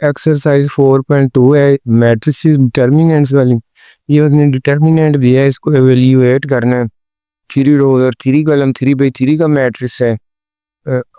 Exercise 4.2 है, matrix determinants वाली। ये उसने डिटर्मिनेंट दिया है, इसको एवेल्यूएट करना है। 3 रो और 3 कॉलम 3/3 का मैट्रिक्स है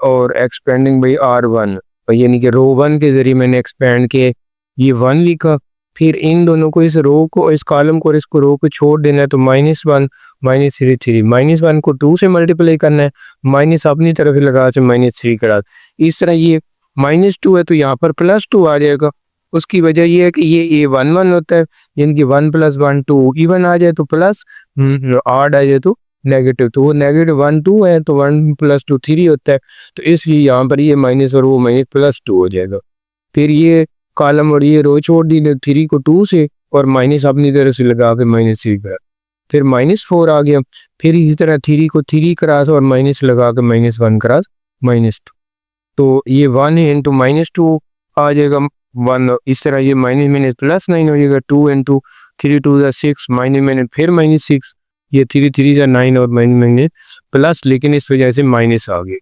और एक्सपेंडिंग बाई R1, यानी कि रो 1 के जरिए मैंने एक्सपेंड किए, ये 1 लिखा। फिर इन दोनों को, इस रो को, इस कॉलम को और इसको रो पे छोड़ देना है, तो -1 -3 3, -1 को 2 से मल्टीप्लाई करना है, माइनस अपनी तरफ लगा से -3 करा। इस तरह ये -2 है तो यहाँ पर +2 आ जाएगा। उसकी वजह ये है कि ये 1 1 होता है, यानी कि 1 + 1 2 इवन आ जाए तो प्लस, आड आ जाए तो नेगेटिव, तो वो -1 2 है तो 1 + 2 3 होता है। तो इसलिए यहाँ पर ये माइनस और वो माइनस +2 हो जाएगा। फिर ये कॉलम और ये रो छोड़ दी, 3 को 2 से और माइनस अपनी तरफ से लगा के -3 करा, फिर -4 आ गया। फिर इसी तरह 3 को 3 क्रॉस और माइनस लगा के -1 क्रॉस -2, तो ये 1 इंटू -2 आ जाएगा 1। इस तरह ये माइनस +9 हो जाएगा। 2 इंटू 3 2 6 माइनस फिर -6, ये 3 3 9 और माइनस प्लस, लेकिन इस वजह से माइनस आ गई।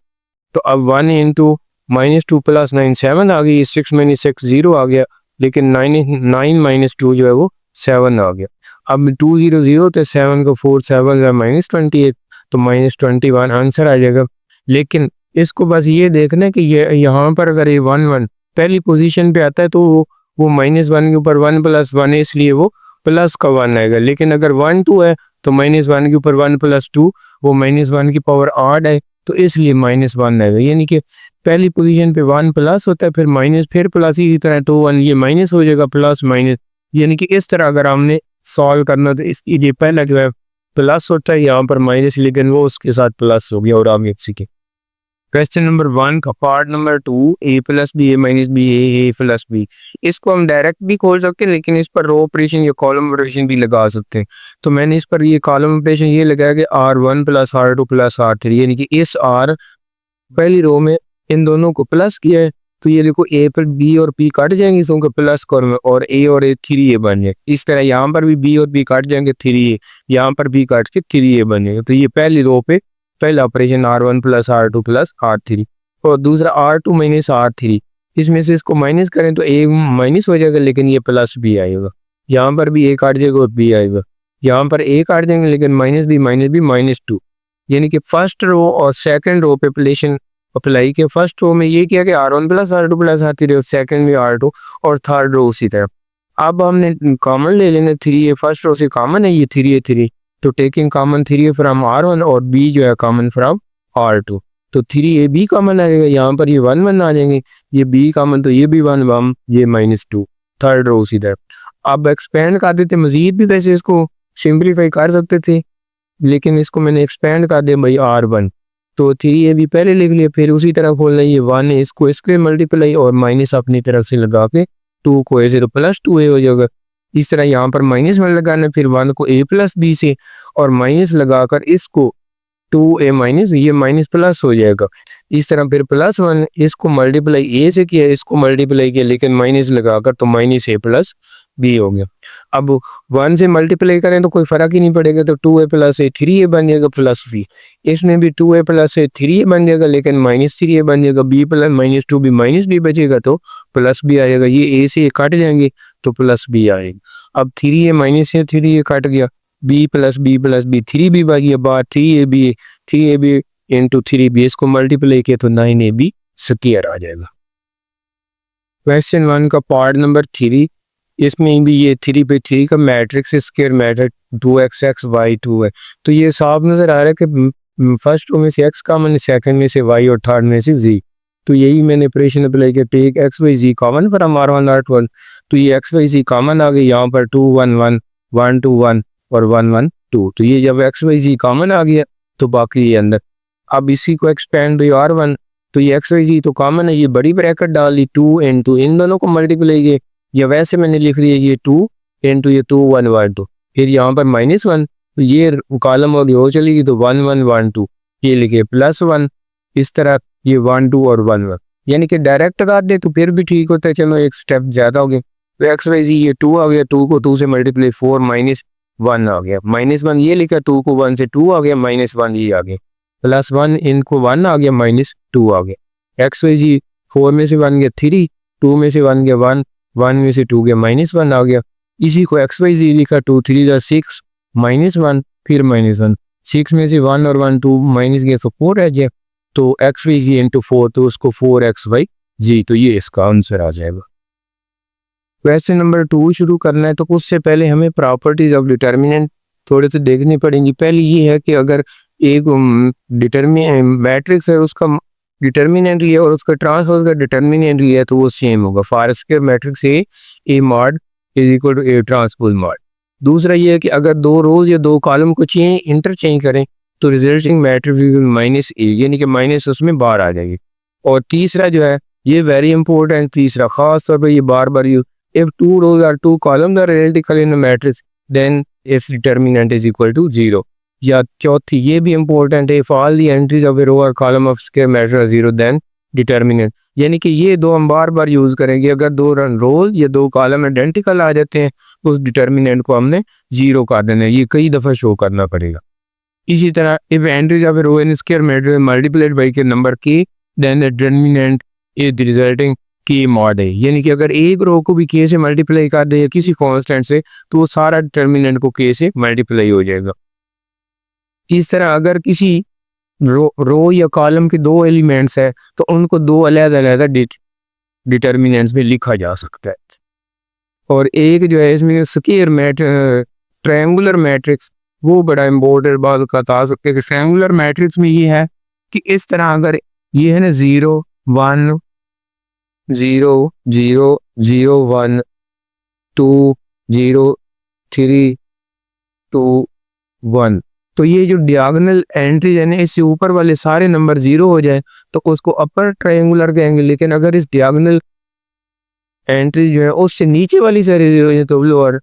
तो अब 1 इंटू -2 + 9 7 आ गई, 6 6 0 आ गया, लेकिन 9 -2 जो है वो 7 आ गया। अब 2 0 0 तो 7 को 4 7 -28, तो -21 आंसर आ जाएगा। लेकिन इसको बस ये देखना है कि ये यहाँ पर अगर ये 1 1 पहली पोजीशन पे आता है तो वो -1 के ऊपर 1 + 1 है, इसलिए वो प्लस का 1 आएगा। लेकिन अगर 1 2 है तो -1 के ऊपर 1 + 2, वो -1 की पावर 8 है, तो इसलिए -1 आएगा। यानी कि पहली पोजीशन पे 1 प्लस होता है, फिर माइनस, फिर प्लस, इसी तरह तो 1 ये माइनस हो जाएगा, प्लस माइनस। यानी कि इस तरह अगर हमने सॉल्व करना तो इसकी ये पहला जो है प्लस होता है, यहाँ पर माइनस, लेकिन वो उसके साथ प्लस हो गया और आगे सीखे। क्वेश्चन नंबर 1 का part number 2, a + b a - b a + b। इसको हम डायरेक्ट भी खोल सकते हैं, लेकिन इस पर रो ऑपरेशन या कॉलम ऑपरेशन भी लगा सकते हैं। तो मैंने इस पर ये कॉलम ऑपरेशन ये लगाया कि R1 + R2 + R3, यानी कि इस R पहली रो में इन दोनों को प्लस किया है, तो ये देखो a पर b और p कट जाएंगे, इसको प्लस करूँगा और a और a 3a बन जाए। इस तरह यहाँ पर भी b और b कट जाएंगे, 3a, यहाँ पर b कट के 3a बन जाएगा। तो ये पहली रो पे पहला ऑपरेशन R1 + R2 + R3, और दूसरा R2 - R3, इसमें से इसको माइनस करें तो a माइनस हो जाएगा, लेकिन ये प्लस b आएगा। यहाँ पर भी a काट जाएगा और b आएगा, यहाँ पर a काट जाएंगे, लेकिन -b -2। यानी कि फर्स्ट रो और सेकंड रो पे रिलेशन अप्लाई किया। फर्स्ट रो में ये किया कि R1 + R2 + R3, सेकंड में R2, और थर्ड रो उसी तरह। अब हमने कॉमन ले लेना 3a, फर्स्ट रो से कॉमन है ये 3a 3, तो taking common 3a from R1 और b जो है कॉमन फ्रॉम R2, तो 3a b कॉमन आ जाएगा, यहाँ पर ये 1 1 आ जाएंगे, ये b कॉमन तो ये भी 1 1, ये -2, थर्ड रो उसी तरह। अब एक्सपेंड कर देते मजीद भी, वैसे इसको सिंप्लीफाई कर सकते थे, लेकिन इसको मैंने एक्सपेंड कर दिया भाई R1, तो 3a भी पहले लिख लिया, फिर उसी तरह खोलना, ये 1 है, इसको इसके मल्टीप्लाई और माइनस अपनी तरफ से लगा के 2 को a से, तो +2a हो जाएगा। इस तरह यहाँ पर -1 लगाना, फिर 1 को a + b से और माइनस लगाकर इसको 2a माइनस, ये माइनस प्लस हो जाएगा। इस तरह फिर +1, इसको मल्टीप्लाई a से किया, इसको मल्टीप्लाई किया, लेकिन माइनस लगाकर, तो -a + b हो गया। अब 1 से मल्टीप्लाई करें तो कोई फर्क ही नहीं पड़ेगा, तो 2a + a 3a बन जाएगा प्लस b। इसमें भी 2a + a 3a बन जाएगा, लेकिन -3a बन जाएगा। b + -2 भी -b बचेगा, तो +b आएगा। ये a से a कट जाएंगे तो +b आएगा। अब 3a - a 3a कट गया, b + b + b 3b बच गया, बार 3ab इंटू 3b, इसको मल्टीप्लाई किया तो 9ab स्क्वायर आ जाएगा। क्वेश्चन 1 का पार्ट नंबर 3, इसमें भी ये 3/3 का matrix square matrix 2x x y 2 है। तो ये साफ नजर आ रहा है कि फर्स्ट रो में से x कॉमन, सेकंड में से y और थर्ड में से z। तो यही मैंने ऑपरेशन अप्लाई किया, take x y z common from R1 R2, तो ये x y z कॉमन आ गई, यहाँ पर 2 1 1 1 2 1 और 1 1 2, तो ये जब x y z कॉमन आ गया तो बाकी ये अंदर। अब इसी को एक्सपेंड हुई R1, तो ये x y z तो कॉमन है, ये बड़ी ब्रैकेट डाल ली, 2 इंटू इन दोनों को मल्टीप्लाई किए, या वैसे मैंने लिख दिया ये 2 इंटू ये 2 1 1 2, फिर यहाँ पर -1, तो ये कॉलम और रो चली गई, तो 1 1 1 2, ये लिखे +1, इस तरह ये 1 2 और 1 1, यानी कि डायरेक्ट कर दे तो फिर भी ठीक होता है। चलो एक स्टेप ज़्यादा हो गया, तो एक्स वाई जी ये 2 आ गया, 2 को 2 से मल्टीप्लाई 4 -1 आ गया, -1 ये लिखा, 2 को 1 से 2 आ गया, -1 ये आ गया, +1 इनको 1 आ गया, -2 आ गया। एक्स वाई जी 4 में से 1 गया 3, 2 में से 1 गया 1, 1 में से 2 गया -1 आ गया। इसी को XYZ लिखा, 2 3 जा 6 -1 फिर -1, 6 में से 1 और 1 2 माइनस गया तो 4 रह गया, तो XYZ इंटू 4 तो उसको 4XYZ, तो ये इसका आंसर आ जाएगा। क्वेश्चन नंबर 2 शुरू करना है, तो उससे पहले हमें प्रॉपर्टीज ऑफ डिटर्मिनेंट थोड़े से देखनी पड़ेंगी। पहली ये है कि अगर एक मैट्रिक्स है, उसका डिटर्मिनेंट लिया और उसका ट्रांसपोज का डिटर्मिनेंट लिया तो वो सेम होगा। For square matrix A mod is equal to A transpose mod. दूसरा ये है कि अगर दो रोज या दो कॉलम को इंटरचेंज करें तो रिजल्टिंग मैट्रिक्स -a, यानी कि माइनस उसमें बार आ जाएगी। और तीसरा जो है ये वेरी इंपॉर्टेंट, तीसरा खास तौर पर ये बार बार use, if 2 rows or 2 columns are identical in a matrix then its determinant is equal to 0। या चौथी ये भी इंपॉर्टेंट है, if all the entries of a row or column of square matter are 0 then determinant, यानी कि ये दो हम बार बार यूज करेंगे। अगर दो रोज या दो कॉलम आइडेंटिकल आ जाते हैं उस डिटर्मिनेंट को हमने 0 कर देना है, ये कई दफा शो करना पड़ेगा। इसी तरह if entries of a row in square matrix multiplied by के number k then the determinant is the resulting k mod है, यानी कि अगर एक रो को भी k से मल्टीप्लाई कर दे या किसी कांस्टेंट से तो वो सारा डिटर्मिनेंट को k से मल्टीप्लाई हो जाएगा। इस तरह अगर किसी रो या कॉलम के दो एलिमेंट्स है तो उनको दो अलग-अलग डिटर्मिनेंट्स में लिखा जा सकता है। और एक जो है इसमें स्क्वायर ट्रायंगुलर मैट्रिक्स, वो बड़ा इंपॉर्टेंट बात बता सकते हैं कि ट्रायंगुलर मैट्रिक्स में ये है कि इस तरह अगर ये है ना 0 1 0 0 0 1 2 0 3 2 1, तो ये जो डियागोनल एंट्रीज है ना इससे ऊपर वाले सारे नंबर 0 हो जाए तो उसको अपर ट्रायंगुलर कहेंगे। लेकिन अगर इस डियागोनल एंट्री जो है उससे नीचे वाली सारी 0 हो जाए तो लोअर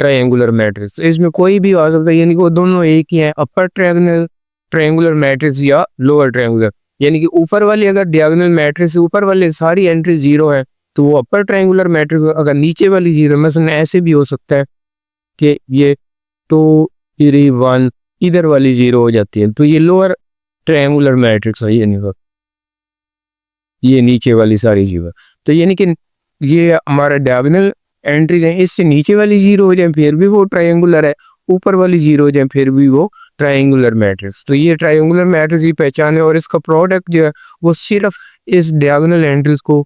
ट्रायंगुलर मैट्रिक्स। इसमें कोई भी आ सकता है, यानी कि वो दोनों एक ही हैं, अपर ट्रायंगुलर मैट्रिक्स या लोअर ट्रायंगुलर। यानी कि ऊपर वाली अगर डियागोनल मैट्रिक्स ऊपर वाले सारी एंट्री 0 है तो वो अपर ट्रायंगुलर मैट्रिक्स, अगर नीचे वाली 0 मसलन ऐसे भी हो सकता है कि ये 2 3 1 इधर वाली 0 हो जाती है तो ये लोअर ट्रायंगुलर मैट्रिक्स है, ये नीचे वाली सारी 0। तो यानी कि ये हमारा डायगोनल एंट्रीज हैं, इससे नीचे वाली 0 हो जाए फिर भी वो ट्रायंगुलर है, ऊपर वाली 0 हो जाए फिर भी वो ट्रायंगुलर मैट्रिक्स। तो ये ट्रायंगुलर मैट्रिक्स की पहचान है और इसका प्रोडक्ट जो है वो सिर्फ इस डायगोनल एंट्रीज को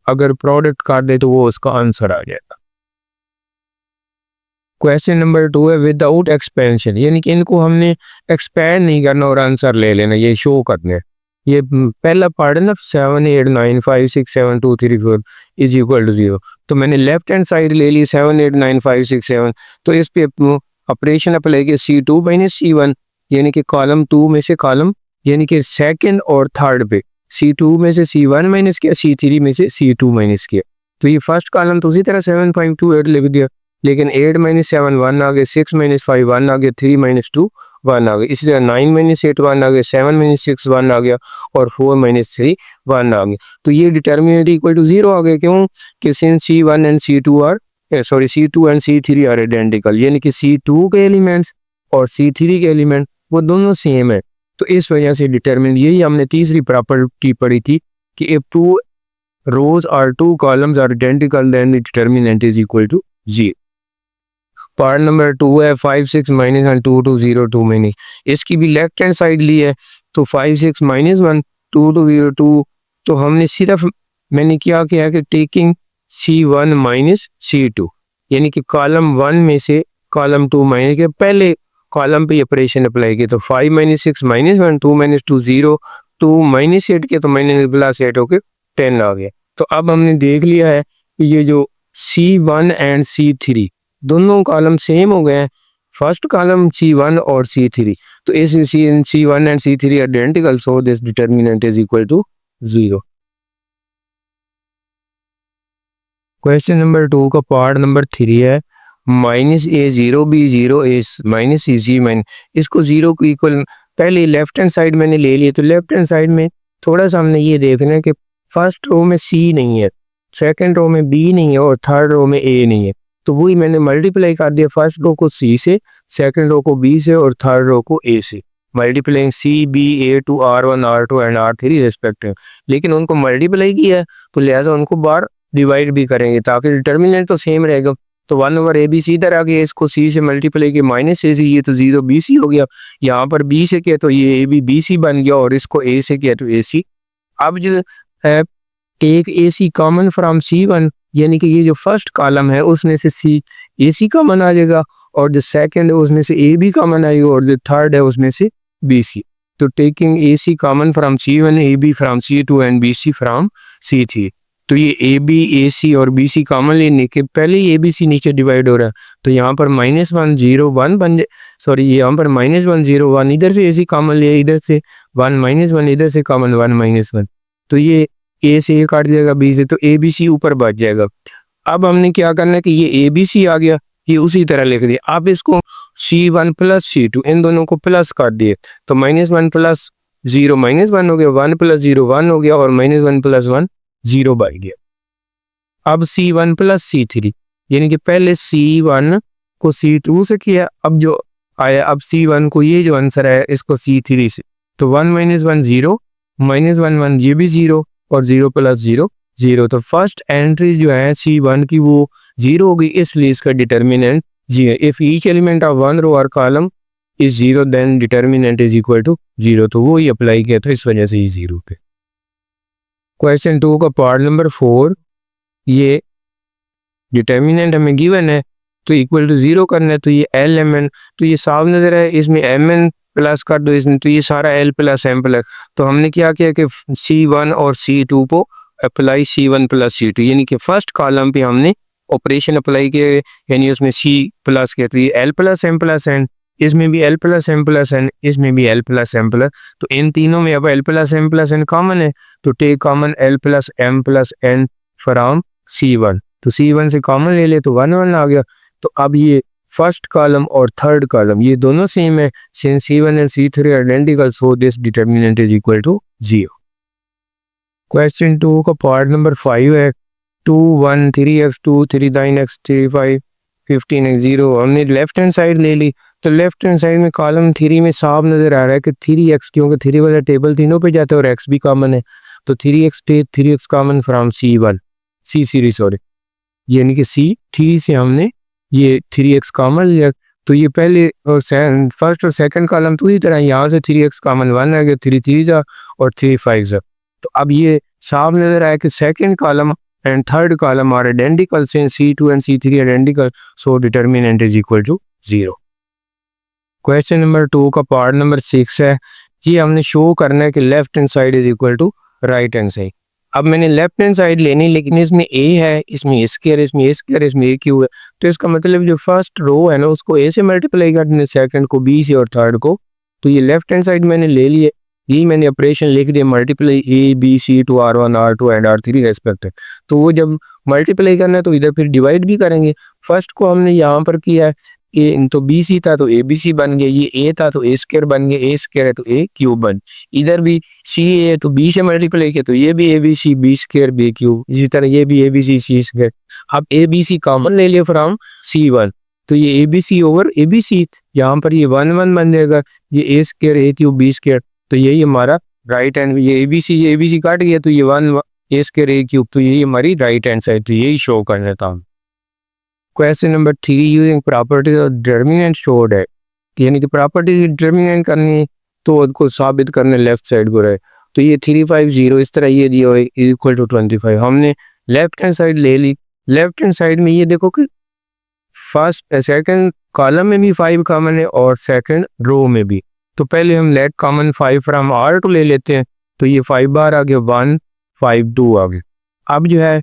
अगर प्रोडक्ट कर दे तो वो उसका आंसर आ जाएगा। क्वेश्चन नंबर 2 है विदाउट एक्सपेंशन, यानी कि इनको हमने एक्सपेंड नहीं करना और आंसर ले लेना, ये शो करने हैं। ये पहला पार्ट है ना 7 8 9 5 6 7 2 3 4 इज इक्वल टू 0, तो मैंने लेफ्ट हैंड साइड ले ली 7 8 9 5 6 7, तो इस पे ऑपरेशन अप्लाई किया C2 माइनस C1, यानी कि कॉलम 2 में से कॉलम यानी कि सेकंड और थर्ड पे C2 में से C1 माइनस किया, C3 में से C2 माइनस किया। तो ये फर्स्ट कॉलम तो उसी तरह 7.28 लिख दिया, लेकिन 8 माइनस 7 1 आ गया, 6 माइनस 5 1 आ गया, 3 माइनस 2 1 आ गया। इसी तरह 9 माइनस 8 1 आ गया, 7 माइनस 6 1 आ गया और 4 माइनस 3 1 आ गया। तो ये डिटर्मिनेंट इक्वल टू 0 आ गया, क्यों कि since C1 and C2 are C2 and C3 are identical, यानी कि C2 के एलिमेंट्स और C3 के एलिमेंट वो दोनों सेम है। तो इस वजह से डिटर्मिनेंट, यही हमने तीसरी प्रॉपर्टी पढ़ी थी कि if 2 rows or 2 columns are identical then the determinant is equal to 0। Part number 2 है 5 6 माइनस 1 2 2 0 2 माइनस, इसकी भी लेफ्ट हैंड साइड ली है तो 5 6 माइनस 1 2 2 0 2, तो हमने सिर्फ मैंने क्या किया कि टेकिंग C1 माइनस C2, यानी कि कॉलम 1 में से कॉलम 2 माइनस के पहले कॉलम पे ऑपरेशन अप्लाई किया, तो 5 माइनस 6 माइनस 1 2 माइनस 2 0 2 माइनस 8 के तो माइनस प्लस 8 होके 10 आ गया। तो अब हमने देख लिया है कि ये जो C1 एंड C3 दोनों कॉलम सेम हो गए हैं, फर्स्ट कॉलम C1 और C3, तो इस C1 and C3 identical, so this determinant is equal to 0। Question number 2 का पार्ट नंबर 3 है minus A0 B0 A minus C minus, इसको 0 को इक्वल पहले लेफ्ट हैंड साइड मैंने ले लिया, तो लेफ्ट हैंड साइड में थोड़ा सा हमने ये देखना है कि फर्स्ट रो में C नहीं है, सेकंड रो में B नहीं है और थर्ड रो में A नहीं है, तो वही मैंने मल्टीप्लाई कर दिया, फर्स्ट रो को C से, सेकंड रो को B से और थर्ड रो को A से, multiplying C B A to R1 R2 and R3 respective. लेकिन उनको मल्टीप्लाई किया तो लिहाजा उनको बार डिवाइड भी करेंगे ताकि डिटर्मिनेंट तो सेम रहेगा। तो 1/ABC इधर आ गया, इसको C से मल्टीप्लाई किया माइनस A से, ये तो 0BC हो गया। यहाँ पर B से किया तो ये AB BC बन गया और इसको A से किया तो AC। अब जो है take AC common from C1, यानी कि ये जो फर्स्ट कॉलम है उसमें से C AC कॉमन आ जाएगा और जो सेकंड है उसमें से AB कॉमन आएगा और जो थर्ड है उसमें से BC। तो taking AC common from C1, AB from C2 and BC from C3। तो ये AB AC और BC कॉमन लेने के पहले ही ABC नीचे डिवाइड हो रहा है, तो यहाँ पर -1 0 1 बन जाए, सॉरी यहाँ पर -1 0 1 इधर से AC कॉमन लिया, इधर से 1 -1 इधर से कॉमन 1 -1, तो ये A से A काट जाएगा B से, तो ABC ऊपर बच जाएगा। अब हमने क्या करना है कि ये ABC आ गया, ये उसी तरह लिख दिया। आप इसको C1 + C2 इन दोनों को प्लस कर दिए तो -1 + 0 -1 हो गया, 1 + 0 1 हो गया और -1 + 1 0 बच गया। अब C1 + C3, यानी कि पहले C1 को C2 से किया, अब जो आया अब C1 को, ये जो आंसर है इसको C3 से, तो 1 -1 0 -1 1 ये भी 0 और 0 + 0 0। तो फर्स्ट एंट्री जो है C1 की वो 0 हो गई, इसलिए इसका determinant 0। If each element of one row और column is 0 then determinant is equal to 0। तो वो ही अप्लाई किया, तो इस वजह से ये 0 पे। क्वेश्चन 2 का पार्ट नंबर 4, ये डिटर्मिनेंट हमें गिवन है तो इक्वल टू 0 करना है, तो ये LMN, तो ये साफ नजर है, इसमें MN प्लस कर दो इसमें, तो ये सारा L + M प्लस। तो हमने क्या किया कि C1 और C2 को अप्लाई C1 + C2, यानी कि फर्स्ट कॉलम पे हमने ऑपरेशन अप्लाई किए, यानी उसमें C प्लस किया, तो ये L + M + N, इसमें भी L + M + N, इसमें भी L + M +, तो इन तीनों में अब L + M + N कॉमन है, तो take common L + M + N from C1, तो C1 से कॉमन ले ले तो 1 1 आ गया। तो अब ये फर्स्ट कॉलम और थर्ड कॉलम ये दोनों सेम है, since C1 and C3 identical, so this determinant is equal to 0। Question 2 का पार्ट नंबर 5 है 2 1 3x 2 3 9x 3 5 15x 0। हमने लेफ्ट हैंड साइड ले ली, तो लेफ्ट हैंड साइड में कॉलम 3 में साफ नजर आ रहा है कि 3x, क्योंकि 3 वाला टेबल तीनों पे जाता है और x भी कॉमन है, तो 3x common from C3 sorry, यानी कि C3 से हमने ये 3x कॉमन लिया, तो ये पहले और फर्स्ट और सेकंड कॉलम तो इसी तरह यहाँ से 3x कॉमन 1 आ गया, 3 3 जा और 3 5 जा। तो अब ये साफ नजर आया कि second column and third column are identical, since C2 and C3 identical, so determinant is equal to 0। Question number 2 का पार्ट नंबर 6 है, ये हमने शो करना है कि left hand side is equal to right hand side. अब मैंने left hand side लेनी, लेकिन इसमें A है, इसमें A स्क्वायर, इसमें A स्क्वायर, इसमें A क्यूब है, तो इसका मतलब जो फर्स्ट रो है ना उसको A से मल्टीप्लाई कर देना, सेकंड को B से और थर्ड को, तो ये लेफ्ट हैंड साइड मैंने ले लिए, ये मैंने ऑपरेशन लिख दिया multiply ABC to R1 R2 and R3 respect. तो वो जब मल्टीप्लाई करना है तो इधर फिर डिवाइड भी करेंगे। फर्स्ट को हमने यहाँ पर किया है ए, तो BC था तो ABC बन गया, ये A था तो A स्क्वायर बन गया, A स्क्वायर है तो A क्यूब बन, इधर भी C है तो B से मल्टीप्लाई किया तो ये भी ABC B square B cube, इसी तरह ये भी ABC C स्क्वायर। अब ABC कॉमन ले लिया फ्रॉम C1, तो ये ABC ओवर ABC, यहाँ पर ये 1 1 बन जाएगा, ये A square A cube B square, तो यही हमारा राइट हैंड, ये ABC काट गया तो ये 1 A स्क्वायर A क्यूब, तो यही हमारी राइट हैंड साइड, तो यही शो करना था। Question number 3, using properties of determinant showed है, यानी कि प्रॉपर्टी डिटर्मिनेंट करनी तो उसको साबित करने लेफ्ट साइड को रहे, तो ये 3 5 0 इस तरह ये दिया हुआ है इक्वल टू 25। हमने लेफ्ट हैंड साइड ले ली, लेफ्ट हैंड साइड में ये देखो कि फर्स्ट सेकंड कॉलम में भी 5 कॉमन है और सेकंड रो में भी, तो पहले हम लेट कॉमन 5 फ्रॉम R2 ले लेते हैं, तो ये 5 बार आ गया 1 5 2 आ गया। अब जो है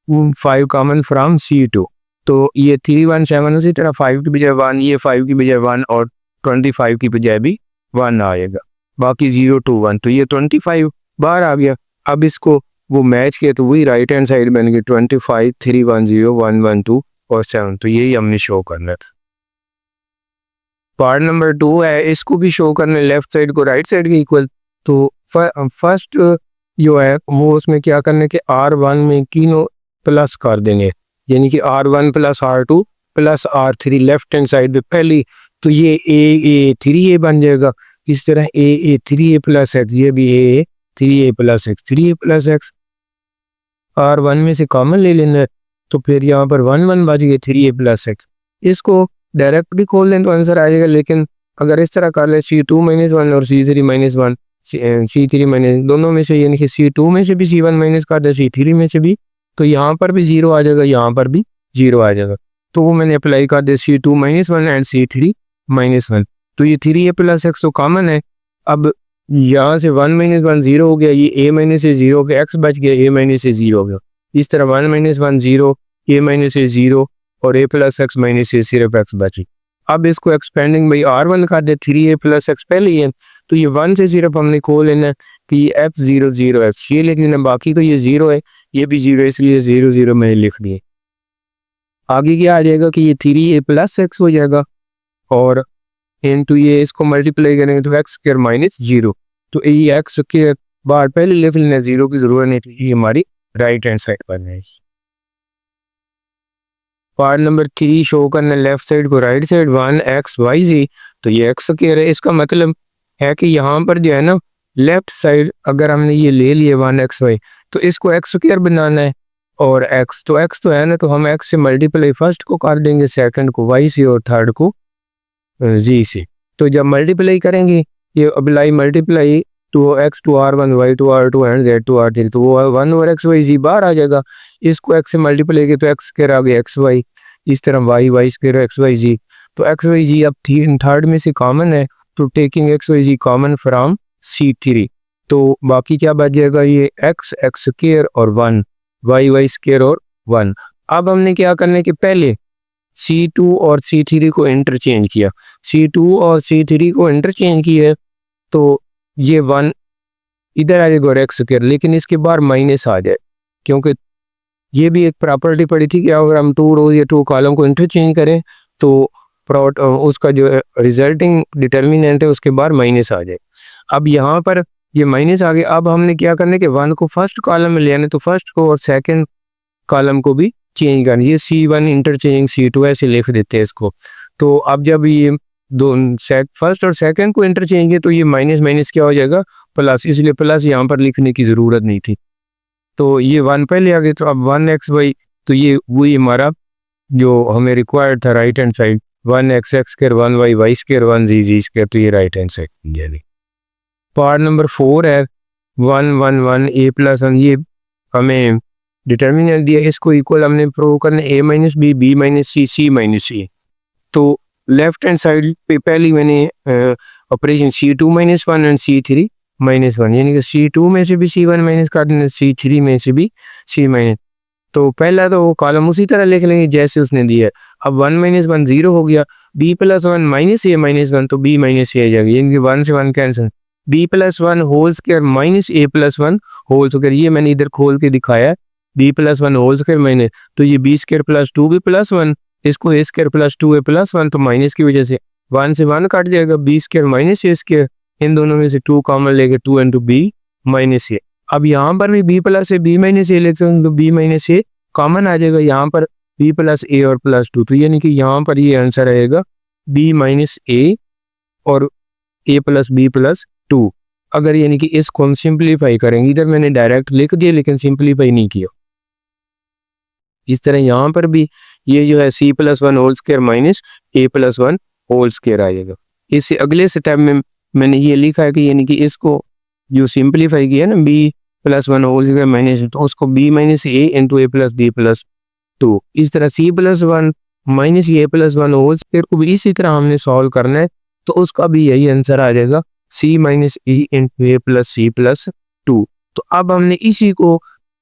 5 कॉमन फ्रॉम C2, तो ये 3 1 7 उसी तरह 5 की बजाय 1, ये 5 की बजाय 1 और 25 की बजाय भी 1 आएगा, बाकी 0 2 1, तो ये 25 बार आ गया। अब इसको वो मैच किया तो वही राइट हैंड साइड बन गई 25 3 1 0 1 1 2 और 7, तो यही हमने शो करना था। पार्ट नंबर 2 है, इसको भी शो करने लेफ्ट साइड को राइट साइड के इक्वल, तो फर्स्ट जो है वो उसमें क्या करने के R1 में तीनों प्लस कर देंगे, यानी कि R1 + R2 + R3 left hand side पे पहली, तो ये A 3A बन जाएगा, इस तरह A 3A + x, ये भी A 3A + x 3A + x, R1 में से कॉमन ले लेना है, तो फिर यहाँ पर 1 1 बच गए 3a प्लस एक्स। इसको डायरेक्ट भी खोल लें तो आंसर आ जाएगा, लेकिन अगर इस तरह कर ले C2 माइनस 1 और C3 माइनस 1, C3 माइनस दोनों में से, यानी कि C2 में से भी C1 माइनस कर दे, C3 में से भी, तो यहाँ पर भी 0 आ जाएगा, यहाँ पर भी 0 आ जाएगा। तो वो मैंने अप्लाई कर दिया C2 minus 1 and C3 minus 1। तो ये 3a प्लस एक्स तो कॉमन है। अब यहाँ से 1 माइनस 1 0 हो गया, ये a माइनस से 0 हो गया, एक्स बच गया, a माइनस से 0 हो गया। इस तरह 1 माइनस 1 0, a माइनस से 0 और a प्लस एक्स माइनस से सिर्फ एक्स बची। अब इसको एक्सपेंडिंग बाई R1 कर दे, 3a प्लस एक्स पहले ही है, तो ये 1 से सिर्फ हमने खोल लेना है कि ये f0 0 एक्स, ये लिख लेना, बाकी तो ये 0 है, ये भी 0 है, इसलिए 0 0 मैंने लिख दिए। आगे क्या आ जाएगा कि ये 3a प्लस एक्स हो जाएगा और इनटू ये इसको मल्टीप्लाई करेंगे तो एक्स स्क्वायर माइनस 0, तो ये एक्स स्क्वायर बाहर पहले लिख लेना, 0 की जरूरत नहीं थी, ये हमारी राइट हैंड साइड पर है। पार्ट नंबर 3 शो करना लेफ्ट साइड को राइट साइड 1xyz, तो ये एक्स स्क्वायर है। इसका मतलब है कि यहाँ पर जो है ना लेफ्ट साइड अगर हमने ये ले लिए 1xy, तो इसको एक्स स्क्वायर बनाना है और x तो है ना, तो हम x से मल्टीप्लाई फर्स्ट को कर देंगे, सेकंड को y से और थर्ड को z से। तो जब मल्टीप्लाई करेंगे, ये apply multiply to x to R1 y to R2 and z to R3, तो वो 1 और x y z बाहर आ जाएगा। इसको x से मल्टीप्लाई किया तो x स्क्वायर आ गया xy, इस तरह y स्क्वायर xy z, तो xy z अब थर्ड में से कॉमन है, तो taking xy z common from C3, तो बाकी क्या बच जाएगा, ये x स्क्वायर और 1 y स्क्वायर और 1। अब हमने क्या करना है कि पहले C2 और C3 को इंटरचेंज किया, C2 और C3 को इंटरचेंज किया, तो ये 1 इधर आ जाएगा और एक्स स्क्वायर, लेकिन इसके बाद माइनस आ जाए, क्योंकि ये भी एक प्रॉपर्टी पड़ी थी कि अगर हम 2 रोज या 2 कॉलम को इंटरचेंज करें तो उसका जो रिजल्टिंग डिटर्मिनेंट है उसके बाद माइनस आ जाए। अब यहाँ पर ये माइनस आ गया। अब हमने क्या करना है कि 1 को फर्स्ट कॉलम में ले आना, तो फर्स्ट को और सेकंड कॉलम को भी चेंज करना, ये C1 इंटरचेंजिंग C2 ऐसे लिख देते हैं इसको। तो अब जब ये फर्स्ट और सेकंड को इंटरचेंज किया तो ये माइनस माइनस क्या हो जाएगा, प्लस, इसलिए प्लस यहाँ पर लिखने की ज़रूरत नहीं थी, तो ये 1 पहले आ गए। तो अब 1xy, तो ये वही हमारा जो हमें रिक्वायर्ड था right hand side, 1x square 1y y square 1z square, तो ये राइट हैंड साइड यानी। पार्ट नंबर 4 है 1 1 1 a प्लस 1, ये हमें डिटर्मिनेंट दिया, इसको इक्वल हमने प्रूव करना a minus B B minus C C minus A. तो लेफ्ट हैंड साइड पे पहले मैंने operation C2 minus 1 and C3 minus 1, यानी कि C2 में से भी C1 माइनस कर देना, C3 में से भी C माइनस। तो पहला तो वो कॉलम उसी तरह लिख लेंगे जैसे उसने दिया है। अब 1 माइनस 1 0 हो गया, b plus 1 minus a minus 1, तो b माइनस a आ जाएगा, यानी कि 1 से 1 cancel, b plus 1 whole square minus a plus 1 whole square, ये मैंने इधर खोल के दिखाया है, b plus 1 whole square minus, तो ये b square plus 2b plus 1, इसको a square plus 2a plus 1, तो माइनस की वजह से 1 से 1 कट जाएगा, b square minus a square, इन दोनों में से 2 कॉमन लेके 2 इंटू b माइनस a। अब यहाँ पर भी b plus a b minus a लेते हैं तो b माइनस a कॉमन आ जाएगा, यहाँ पर b प्लस a और प्लस 2, तो यानी कि यहाँ पर ये आंसर आएगा b माइनस a और a प्लस b प्लस 2। अगर यानी कि इसको हम सिंप्लीफाई करेंगे, इधर मैंने डायरेक्ट लिख दिया लेकिन सिंप्लीफाई नहीं किया। इस तरह यहाँ पर भी ये जो है c plus 1 whole square minus a plus 1 whole square आ जाएगा। इससे अगले स्टेप में मैंने ये लिखा है कि यानी कि इसको जो सिंप्लीफाई किया ना b plus 1 whole square minus, तो उसको b minus a into a plus b plus 2, इस तरह c plus 1 minus a plus 1 whole square को भी इसी तरह हमने सॉल्व करना है, तो उसका भी यही आंसर आ जाएगा c minus e into a plus c plus 2। तो अब हमने इसी को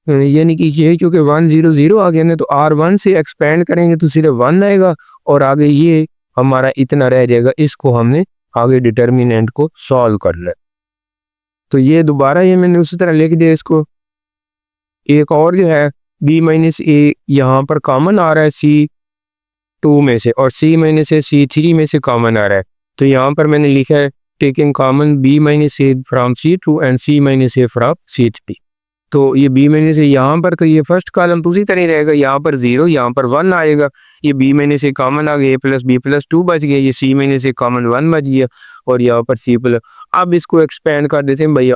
यानी कि ये चूँकि 1 0 0 आ गया ना, तो R1 से एक्सपेंड करेंगे तो सिर्फ 1 आएगा और आगे ये हमारा इतना रह जाएगा, इसको हमने आगे डिटर्मिनेंट को सॉल्व करना है। तो ये दोबारा ये मैंने उसी तरह लिख दिया इसको। एक और जो है b माइनस a यहाँ पर कॉमन आ रहा है C2 में से, और c माइनस a C3 में से कॉमन आ रहा है, तो यहाँ पर मैंने लिखा है taking common b minus a from C2 and c minus a from C3। तो ये बी माइनस ए यहाँ पर, तो ये फर्स्ट कॉलम तो उसी तरह ही रहेगा, यहाँ पर 0, यहाँ पर 1 आएगा। ये बी माइनस ए कॉमन आ गया, ए प्लस बी प्लस 2 बच गया, ये सी माइनस ए कॉमन 1 बच गया और यहाँ पर सी प्लस। अब इसको एक्सपेंड कर देते हैं भाई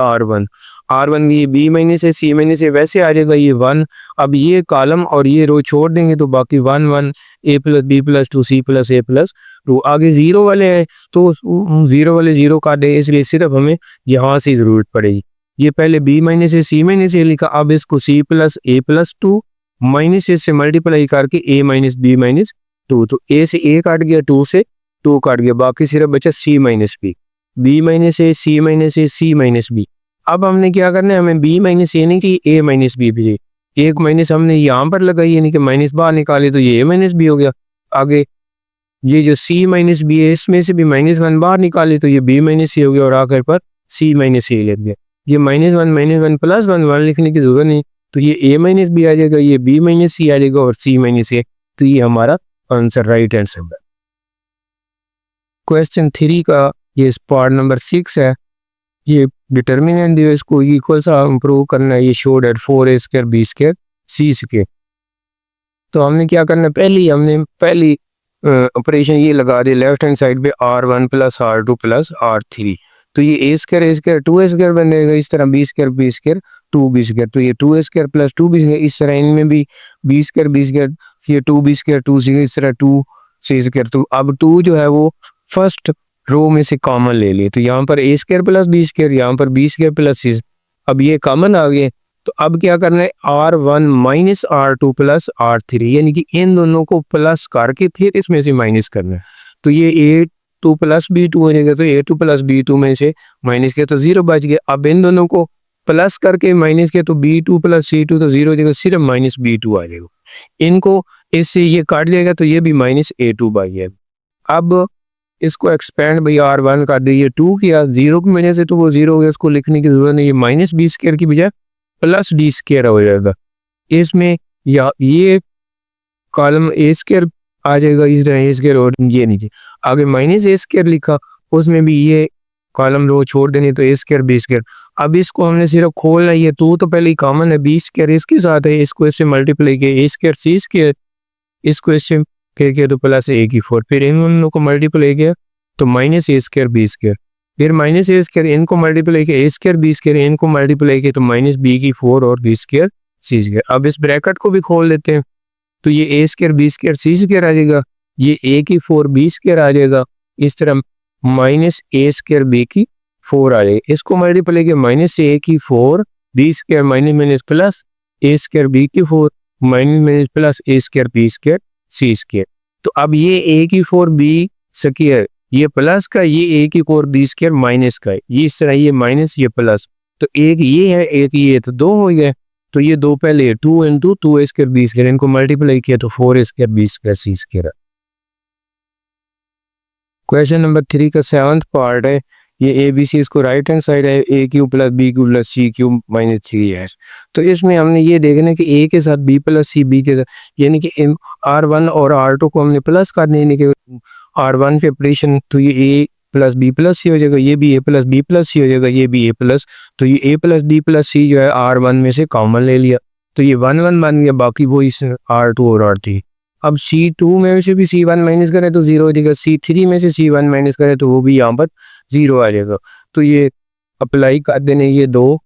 R1 ये B minus A C minus ए वैसे आ जाएगा ये 1। अब ये कॉलम और ये रो छोड़ देंगे तो बाकी 1 1 A plus B plus 2 C plus A plus 2। आगे 0 वाले हैं तो 0 वाले 0 काट दें, इसलिए सिर्फ हमें यहाँ से ज़रूरत पड़ेगी। ये पहले B minus A C minus ए लिखा, अब इसको सी प्लस ए प्लस 2 माइनस ए से मल्टीप्लाई करके ए माइनस बी माइनस 2, तो ए से ए काट गया, 2 से 2 काट गया, बाकी सिर्फ बचा सी minus B minus A C minus A C minus B. अब हमने क्या करना है, हमें बी माइनस ए नहीं चाहिए, ए माइनस बी भी चाहिए। एक माइनस हमने यहाँ पर लगाई, यानी कि माइनस बाहर निकाले तो ये ए माइनस बी हो गया। आगे ये जो सी माइनस बी है इसमें से भी -1 बाहर निकाले तो ये बी माइनस सी हो गया और आखिर पर सी माइनस सी लग गया। ये -1 प्लस 1 लिखने की जरूरत नहीं, तो ये ए माइनस बी आ जाएगा, ये बी माइनस सी आ जाएगा और सी माइनस ए। तो ये हमारा आंसर राइट आंसर है। क्वेश्चन 3 का ये पार्ट नंबर 6 है। ये डिटर्मिनेंट दिया, इसको इक्वल सा इंप्रूव करना है। ये show that 4a² b² c²। तो हमने क्या करना है, पहली ऑपरेशन ये लगा दे लेफ्ट हैंड साइड पे R1 plus R2 plus R3। तो ये a² 2a² बनेगा, इस तरह b² 2b²। तो ये 2a² प्लस 2b², इस तरह इनमें भी b², ये 2b² 2c², इस तरह 2c²। तो अब 2 जो है वो फर्स्ट रो में से कॉमन ले लिए, तो यहाँ पर a² प्लस b², यहाँ पर b² प्लस c। अब ये कॉमन आ गए, तो अब क्या करना है, R1 minus R2 plus R3, यानी कि इन दोनों को प्लस करके फिर इसमें से माइनस करना है। तो ये a2 प्लस b2 हो जाएगा, तो a2 प्लस b2 में से माइनस किया तो 0 बच गया। अब इन दोनों को प्लस करके माइनस किया तो b2 प्लस c2 तो 0 हो जाएगा, सिर्फ माइनस b2 आ जाएगा। इनको इससे ये काट जाएगा तो ये भी माइनस a2 बच जाएगा। अब इसको एक्सपेंड भाई R1 कर दिए, 2 किया, 0 की वजह से तो वो 0 हो गया, उसको लिखने की जरूरत नहीं है। माइनस b² की बजाय प्लस d² हो जाएगा। इसमें या ये कॉलम a² आ जाएगा, इस तरह a² और ये नीचे आगे माइनस a² लिखा, उसमें भी ये कॉलम रो छोड़ देनी तो a² b²। अब इसको हमने सिर्फ खोलना है, ये तो पहले कॉमन है, b² इसके साथ है, इसको इससे मल्टीप्लाई किया a² c², इसको इससे किया तो प्लस a², फिर इन दोनों को मल्टीप्लाई किया तो माइनस a² b², फिर माइनस a² इनको मल्टीप्लाई किया a² b², इनको मल्टीप्लाई किया तो माइनस b² और b² c²। अब इस ब्रैकेट को भी खोल लेते हैं, तो ये a² b² c² आ जाएगा, ये a² b² आ जाएगा, इस तरह माइनस a² b² आ जाएगा। इसको मल्टीप्लाई किया minus a² b² minus plus a² b² minus plus a² b² c²। तो अब ये a² b² ये प्लस का, ये a² b² माइनस का है, ये इस तरह ये माइनस ये प्लस, तो एक ये है एक ये, तो 2 हो गए। तो ये 2 पहले 2 × 2a² b², इनको मल्टीप्लाई किया तो 4a² b² c²। Question number 3 का 7th पार्ट है। ये ABC इसको राइट हैंड साइड है, a³ plus b³ plus c³ minus 3 है। तो इसमें हमने ये देखना है कि a के साथ b प्लस c, b के साथ, यानी कि R1 और R2 को हमने प्लस करने, यानी कि R1 पे ऑपरेशन, तो ये a plus b plus c हो जाएगा, ये भी a plus b plus c हो जाएगा, ये भी a प्लस, तो ये a plus b plus c जो है R1 में से कॉमन ले लिया, तो ये 1 1 बन गया, बाकी वो इस R2 और R3। अब C2 में से भी C1 माइनस करें तो 0 हो जाएगा, C3 में से C1 माइनस करें तो वो भी यहाँ पर 0 आ जाएगा। तो ये अप्लाई कर देने ये दो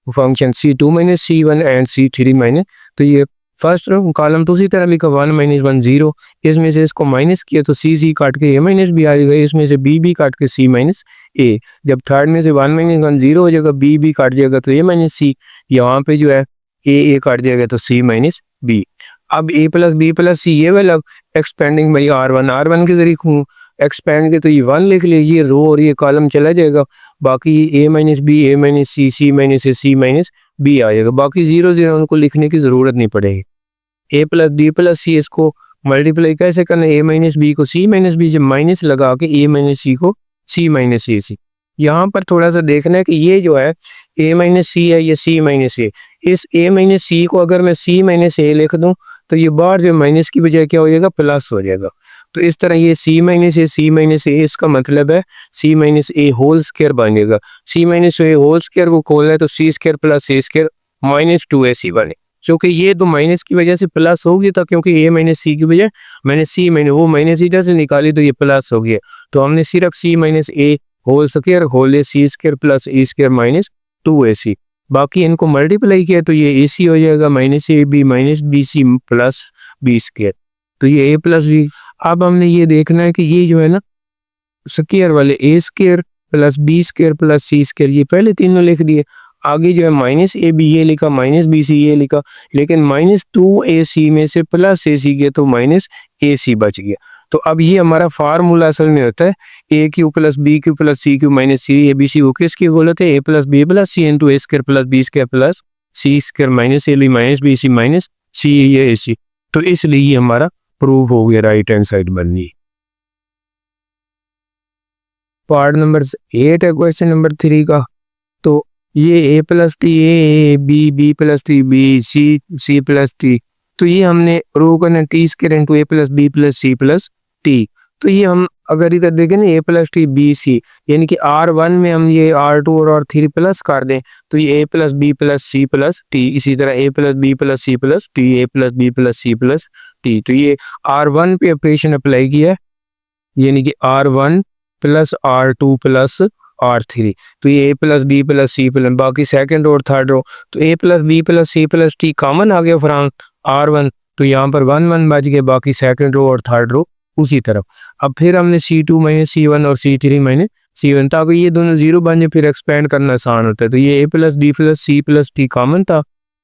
function C2 minus C1 and C3 minus, तो ये फर्स्ट कॉलम तो उसी तरह लिखा 1 - 1 0, इसमें से इसको माइनस किया तो C काट के A माइनस B आ जाएगा, इसमें से B काट के C माइनस A। जब थर्ड में से 1 - 1 0 हो जाएगा, B काट जाएगा तो A माइनस C, यहाँ पे जो है A काट जाएगा तो C माइनस B। अब A plus B plus C ये वाला एक्सपेंडिंग भाई R1 के जरिए एक्सपेंड के तो ये 1 लिख लिया, ये रो और ये कॉलम चला जाएगा, बाकी A minus B A minus C C minus A C minus B आ जाएगा, बाकी 0 0 उनको लिखने की ज़रूरत नहीं पड़ेगी। A plus B plus C इसको मल्टीप्लाई कैसे करना है, A माइनस B को C माइनस B से माइनस लगा के A माइनस C को C माइनस A C। यहाँ पर थोड़ा सा देखना है कि ये जो है A माइनस C है, ये C माइनस A, इस A माइनस C को अगर मैं C माइनस A लिख दूँ तो ये बाहर जो माइनस की बजाय क्या हो जाएगा, प्लस हो जाएगा। तो इस तरह ये C माइनस A इसका मतलब है C minus A whole square बनेगा। C minus A whole square को खोलना है तो C² plus A² minus 2ac बने, क्योंकि ये तो माइनस की वजह से प्लस हो गया था, क्योंकि a माइनस सी की वजह मैंने सी मैंने वो माइनस इधर से निकाली तो ये प्लस हो गया। तो हमने सिर्फ सी माइनस ए होल स्क्वायर होल ए सी स्क्वायर प्लस ए स्क्वायर माइनस 2ac, बाकी इनको मल्टीप्लाई किया तो ये ac हो जाएगा minus A B minus B C plus B square, तो ये a प्लस बी। अब हमने ये देखना है कि ये जो है ना स्क्वायर वाले A square plus B square plus C square ये पहले तीनों लिख दिए, आगे जो है माइनस ए बी ये लिखा माइनस बी सी ये लिखा, लेकिन माइनस 2ac में से प्लस ac गया तो माइनस ac बच गया। तो अब ये हमारा फार्मूला असल में होता है A cube plus B cube plus C cube minus C A B C, वो किसकी बोलत है A plus B plus C into A square plus B square plus C square minus A B minus B C minus सी ये A सी, तो इसलिए ये हमारा proof हो गया, राइट हैंड साइड बन गई। पार्ट नंबर 8 है क्वेश्चन नंबर 3 का। तो ये A plus T A B plus T B C plus T, तो ये हमने रो करना T square into A plus B plus C plus T. तो ये हम अगर इधर देखें ना A plus T B C, यानी कि R1 में हम ये R2 और R3 प्लस कर दें तो ये A plus B plus C plus T, इसी तरह A plus B plus C plus T A plus B plus C plus T. तो ये R1 पे ऑपरेशन अप्लाई किया है, यानी कि R1 plus R2 plus R3, तो ये A plus B plus C plus बाकी सेकंड और थर्ड रो, तो A plus B plus C plus T common आ गया फ्रॉम R1, तो यहाँ पर 1 1 बच गया, बाकी सेकंड रो और थर्ड रो उसी तरफ। अब फिर हमने C2 माइनस C1 और C3 माइनस C1, ताकि ये दोनों जीरो बन जाए फिर एक्सपेंड करना आसान होता है। तो ये A plus B plus C plus T common था,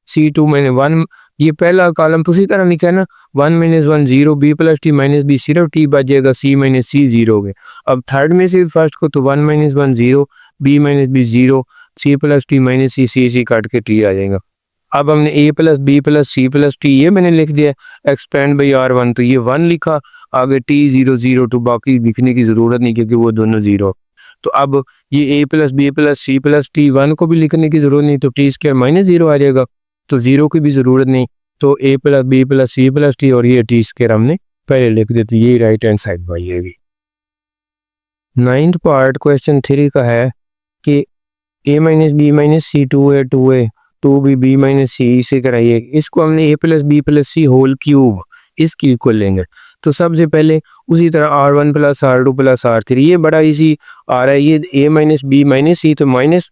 C2 माइनस 1 ये पहला कॉलम उसी तरह लिखा है ना 1 minus 1 0 B plus T minus B सिर्फ टी बच जाएगा, सी माइनस सी जीरो हो गए। अब थर्ड में से फर्स्ट को तो 1 minus 1 0 B minus B zero C plus T minus C काट के टी आ जाएगा। अब हमने A plus B plus C plus T ये मैंने लिख दिया एक्सपेंड बाई R1, तो ये 1 लिखा, आगे टी 0 0 टू बाकी लिखने की ज़रूरत नहीं क्योंकि वो दोनों जीरो। तो अब ये A plus B plus C plus T 1 को भी लिखने की ज़रूरत नहीं, तो टी स्क्वायर माइनस 0 आ जाएगा, तो जीरो की भी ज़रूरत नहीं, तो A plus B plus C plus T और ये टी स्क्वायर हमने पहले लिख दिया, तो ये राइट हैंड साइड बनेगी। 9th पार्ट क्वेश्चन 3 का है कि ए माइनस बी माइनस सी 2a 2b बी माइनस सी इसे कराइए, इसको हमने A plus C whole cube इसकी इक्वल लेंगे। तो सबसे पहले उसी तरह R1 plus R2 plus R3, ये बड़ा इजी आ रहा है, ये ए माइनस बी माइनस सी तो माइनस,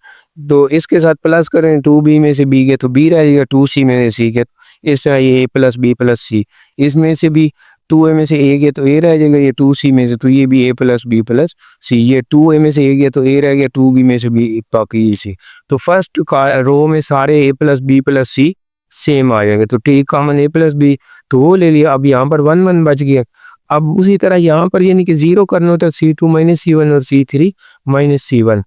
तो इसके साथ प्लस करें 2b में से b गए तो b रह जाएगा, 2c में से c गए, इस तरह ये ए प्लस बी प्लस सी, इसमें से भी 2a में से a गया तो a रह जाएगा, ये 2c में से, तो ये भी a प्लस बी प्लस सी, ये 2a में से a गया तो a रह गया, 2b में से b बाकी c। तो फर्स्ट रो में सारे a plus B plus C same आ जाएंगे, तो T common A plus B तो वो ले लिया। अब यहाँ पर 1 1 बच गया। अब उसी तरह यहाँ पर यानी कि जीरो करना होता है C2 माइनस C1 और C3 माइनस C1,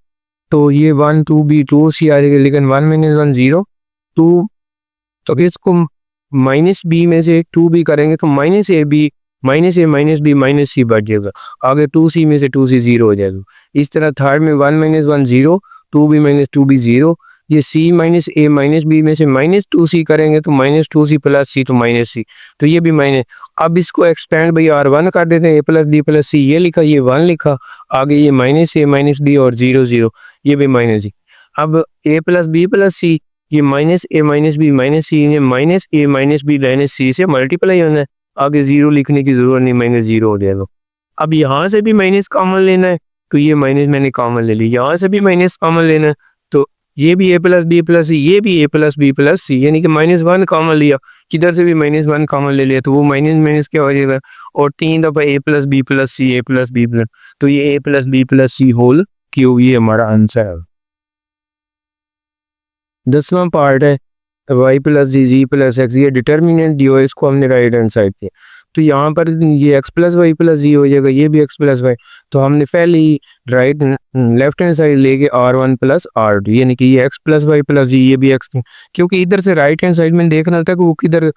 तो ये 1 2 b 2c आ जाएगा, लेकिन 1 माइनस 1 0 2, तो इसको माइनस बी में से 2b करेंगे तो minus A B minus A minus B minus C बच जाएगा, आगे 2c में से 2c जीरो हो जाएगा। इस तरह थर्ड में 1 minus 1 0 2b minus 2b zero, ये c minus A minus B में से माइनस 2c करेंगे तो माइनस 2c प्लस सी तो माइनस सी, तो ये भी माइनस। अब इसको एक्सपेंड बाई R1 कर देते हैं, ए प्लस बी प्लस सी ये लिखा, ये 1 लिखा, आगे ये माइनस ए माइनस बी और 0 0 ये भी माइनस जी। अब ए प्लस बी प्लस सी ये minus A minus B minus सी, ये minus A minus B minus सी से मल्टीप्लाई होना है, आगे जीरो लिखने की जरूरत नहीं, माइनस जीरो हो जाएगा। अब यहाँ से भी माइनस कॉमन लेना है, तो ये माइनस मैंने कॉमन ले ली, यहाँ से भी माइनस कॉमन लेना है, तो ये भी ए प्लस बी प्लस सी ये भी ए प्लस बी प्लस सी, यानी कि माइनस 1 कॉमन लिया, किधर से भी माइनस 1 कॉमन ले लिया तो वो माइनस माइनस क्या हो जाएगा, और 3 दफ़ा ए प्लस बी प्लस सी ए प्लस बी प्लस, तो ये A plus B plus C whole cube, ये हमारा आंसर है। 10वां पार्ट है y प्लस जी प्लस एक्स, ये डिटर्मिनेंट दी हो, इसको हमने राइट हैंड साइड किया, तो यहाँ पर ये x प्लस वाई प्लस जी हो जाएगा, ये भी x प्लस वाई, तो हमने पहले ही राइट लेफ्ट हैंड साइड लेके R1 प्लस R2, यानी कि ये x plus Y plus Z ये भी x, क्योंकि इधर से राइट हैंड साइड में देखना था कि वो किधर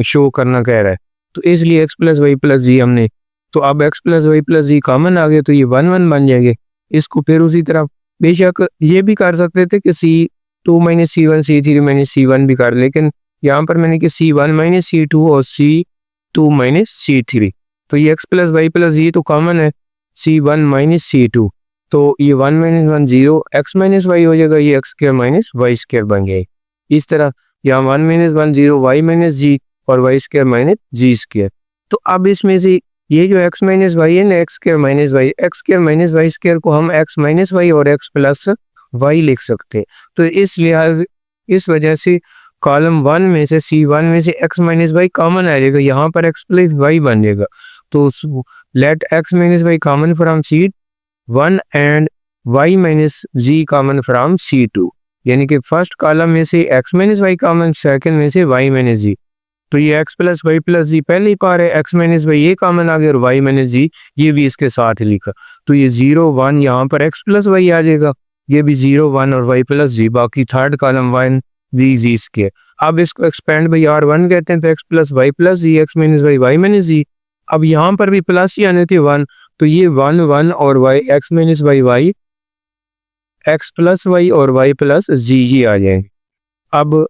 शो करना कह रहा है, तो इसलिए x प्लस वाई प्लस जी हमने, तो अब x प्लस वाई प्लस जी कॉमन आ गया तो ये 1 1 बन जाएंगे। इसको फिर उसी तरह बेशक ये भी कर सकते थे कि C2 minus C1 C3 minus C1 भी कर, लेकिन यहाँ पर मैंने कि C1 माइनस C2 और C2 माइनस C3, तो ये x प्लस वाई प्लस जी तो कॉमन है, C1 माइनस C2, तो ये 1 माइनस 1 0 x माइनस वाई हो जाएगा, ये x square minus Y square बन गया। इस तरह यहाँ 1 माइनस 1 0 वाई माइनस जी और वाई स्क्वायर माइनस जी स्क्वायर। तो अब इसमें से ये जो x माइनस वाई है ना, X square minus Y square को हम x माइनस वाई और x प्लस वाई लिख सकते हैं। तो इस लिहाज इस वजह से कॉलम 1 में से C1 में से x माइनस वाई कॉमन आ जाएगा, यहाँ पर x प्लस वाई बन जाएगा। तो let x minus Y common from C1 and y minus Z common from C2, यानी कि फर्स्ट कॉलम में से x minus Y common, second में से y माइनस जी। तो ये x plus Y plus Z पहले ही पा रहे, x माइनस वाई ये कॉमन आ गया और y माइनस जी ये भी इसके साथ लिखा। तो ये 0 1 यहाँ पर x प्लस वाई आ जाएगा, ये भी 0 1 और y प्लस जी, बाकी थर्ड कॉलम 1 जी स्क्वायर। अब इसको एक्सपेंड बाई R1 कहते हैं, तो x plus Y plus Z, X minus Y Y minus Z. अब यहाँ पर भी प्लस ही आने थे 1, तो ये 1 1 और y X minus Y Y X plus Y और y प्लस जी ये आ जाएंगे। अब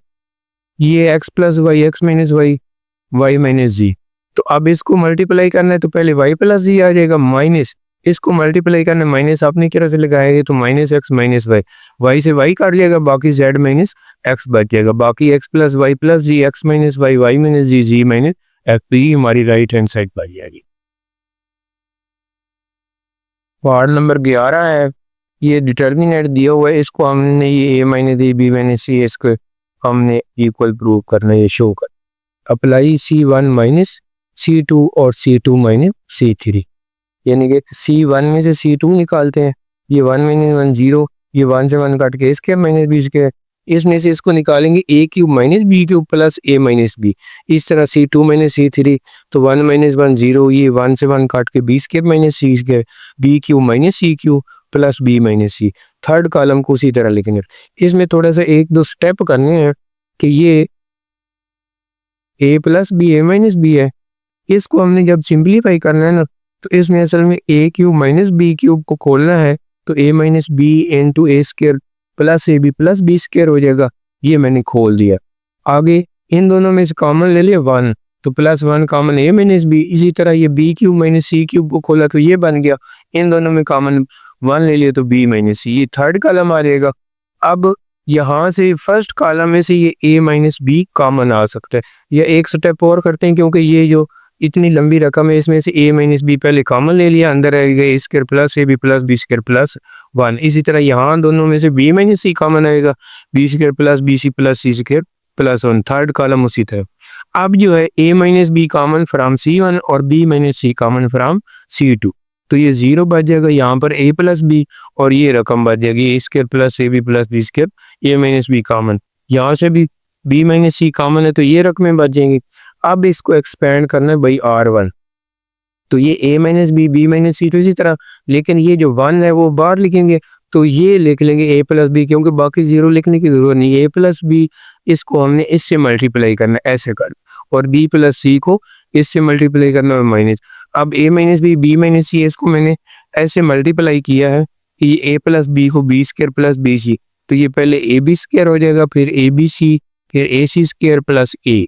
ये x plus Y X minus Y Y minus Z, तो अब इसको मल्टीप्लाई करना है तो पहले y प्लस जी आ जाएगा, माइनस इसको मल्टीप्लाई करना है, माइनस अपनी तरह से लगाएंगे तो minus X minus Y, Y से वाई काट लिएगा, बाकी z माइनस एक्स बच जाएगा, बाकी x plus Y plus Z X minus Y Y minus Z Z minus X, भी हमारी राइट हैंड साइड बच जाएगी। पार्ट नंबर 11 है, ये डिटर्मिनेंट दिया हुआ है, इसको हमने ये a minus A B minus C, इसको हमने इक्वल प्रूव करना है, ये शो कर अप्लाई C1 माइनस C2 और C2 माइनस C3, यानी कि C1 में से C2 निकालते हैं, ये 1 माइनस 1 0, ये 1 से 1 काट के इसके माइनस बी के, इसमें से इसको निकालेंगे a cube minus B cube plus a minus B. इस तरह C2 माइनस C3, तो 1 माइनस 1 0, ये 1 से 1 काट के बी स्क्वायर माइनस सी square, B cube minus C cube plus B minus सी। थर्ड कॉलम को उसी तरह लिखेंगे। इसमें थोड़ा सा एक दो स्टेप करने हैं कि ये a plus B A minus B है, इसको हमने जब सिंप्लीफाई करना है ना, तो इसमें असल में a cube minus B cube को खोलना है, तो a minus B into A square plus A B plus B square हो जाएगा, ये मैंने खोल दिया। आगे इन दोनों में से कॉमन ले लिया 1, तो plus 1 common a minus B, इसी तरह ये b cube minus C cube को खोला तो ये बन गया, इन दोनों में कॉमन 1 ले लिया तो b माइनस सी, ये थर्ड कॉलम आ जाएगा। अब यहाँ से फर्स्ट कॉलम में से ये a माइनस बी कॉमन आ सकता है, या एक स्टेप और करते हैं, क्योंकि ये जो इतनी लंबी रकम है इसमें से a माइनस बी पहले कॉमन ले लिया, अंदर आएगा a square plus A B plus B square plus 1। इसी तरह यहाँ दोनों में से b माइनस सी कॉमन आएगा, b square plus B C plus सी स्क्वायर प्लस 1, थर्ड कॉलम उसी तरह। अब जो है a minus B common from C1 और b minus c common from C2, तो ये 0 बच जाएगा, यहाँ पर a प्लस बी और ये रकम बच जाएगी a square plus A B plus B square, a minus B common, यहाँ से भी b माइनस सी कॉमन है तो ये रकमें बच जाएंगी। अब इसको एक्सपेंड करना है बाई R1, तो ये a माइनस बी माइनस सी, तो इसी तरह, लेकिन ये जो 1 है वो बाहर लिखेंगे, तो ये लिख लेंगे a प्लस बी, क्योंकि बाकी 0 लिखने की जरूरत नहीं, a प्लस बी इसको हमने इससे मल्टीप्लाई करना है ऐसे कर, और b प्लस सी को इससे मल्टीप्लाई करना है माइनस। अब a minus B minus C, इसको मैंने ऐसे मल्टीप्लाई किया है कि a प्लस बी को B square plus B C, तो ये पहले ए बी स्क्वायर हो जाएगा, फिर ए बी सी, फिर ए सी स्क्वायर प्लस ए,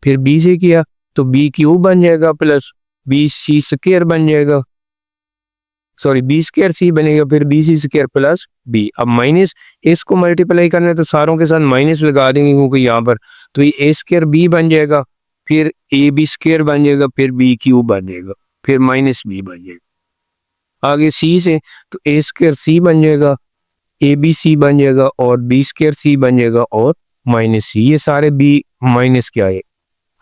फिर बी से किया तो बी क्यूब बन जाएगा प्लस बी सी स्क्वायर बन जाएगा, सॉरी बी स्क्वायर सी बनेगा, फिर B C square plus B. अब माइनस इसको मल्टीप्लाई करना है तो सारों के साथ माइनस लगा देंगे, क्योंकि यहाँ पर, तो ये ए स्क्वायर बी बन जाएगा, फिर ए बी स्क्वायर बन जाएगा, फिर बी क्यूब बन जाएगा, फिर माइनस बी बन जाएगा। आगे सी से तो ए स्क्वायर सी बन जाएगा, ए बी सी बन जाएगा, और बी स्क्वायर सी बन जाएगा, और माइनस सी, ये सारे बी माइनस क्या है।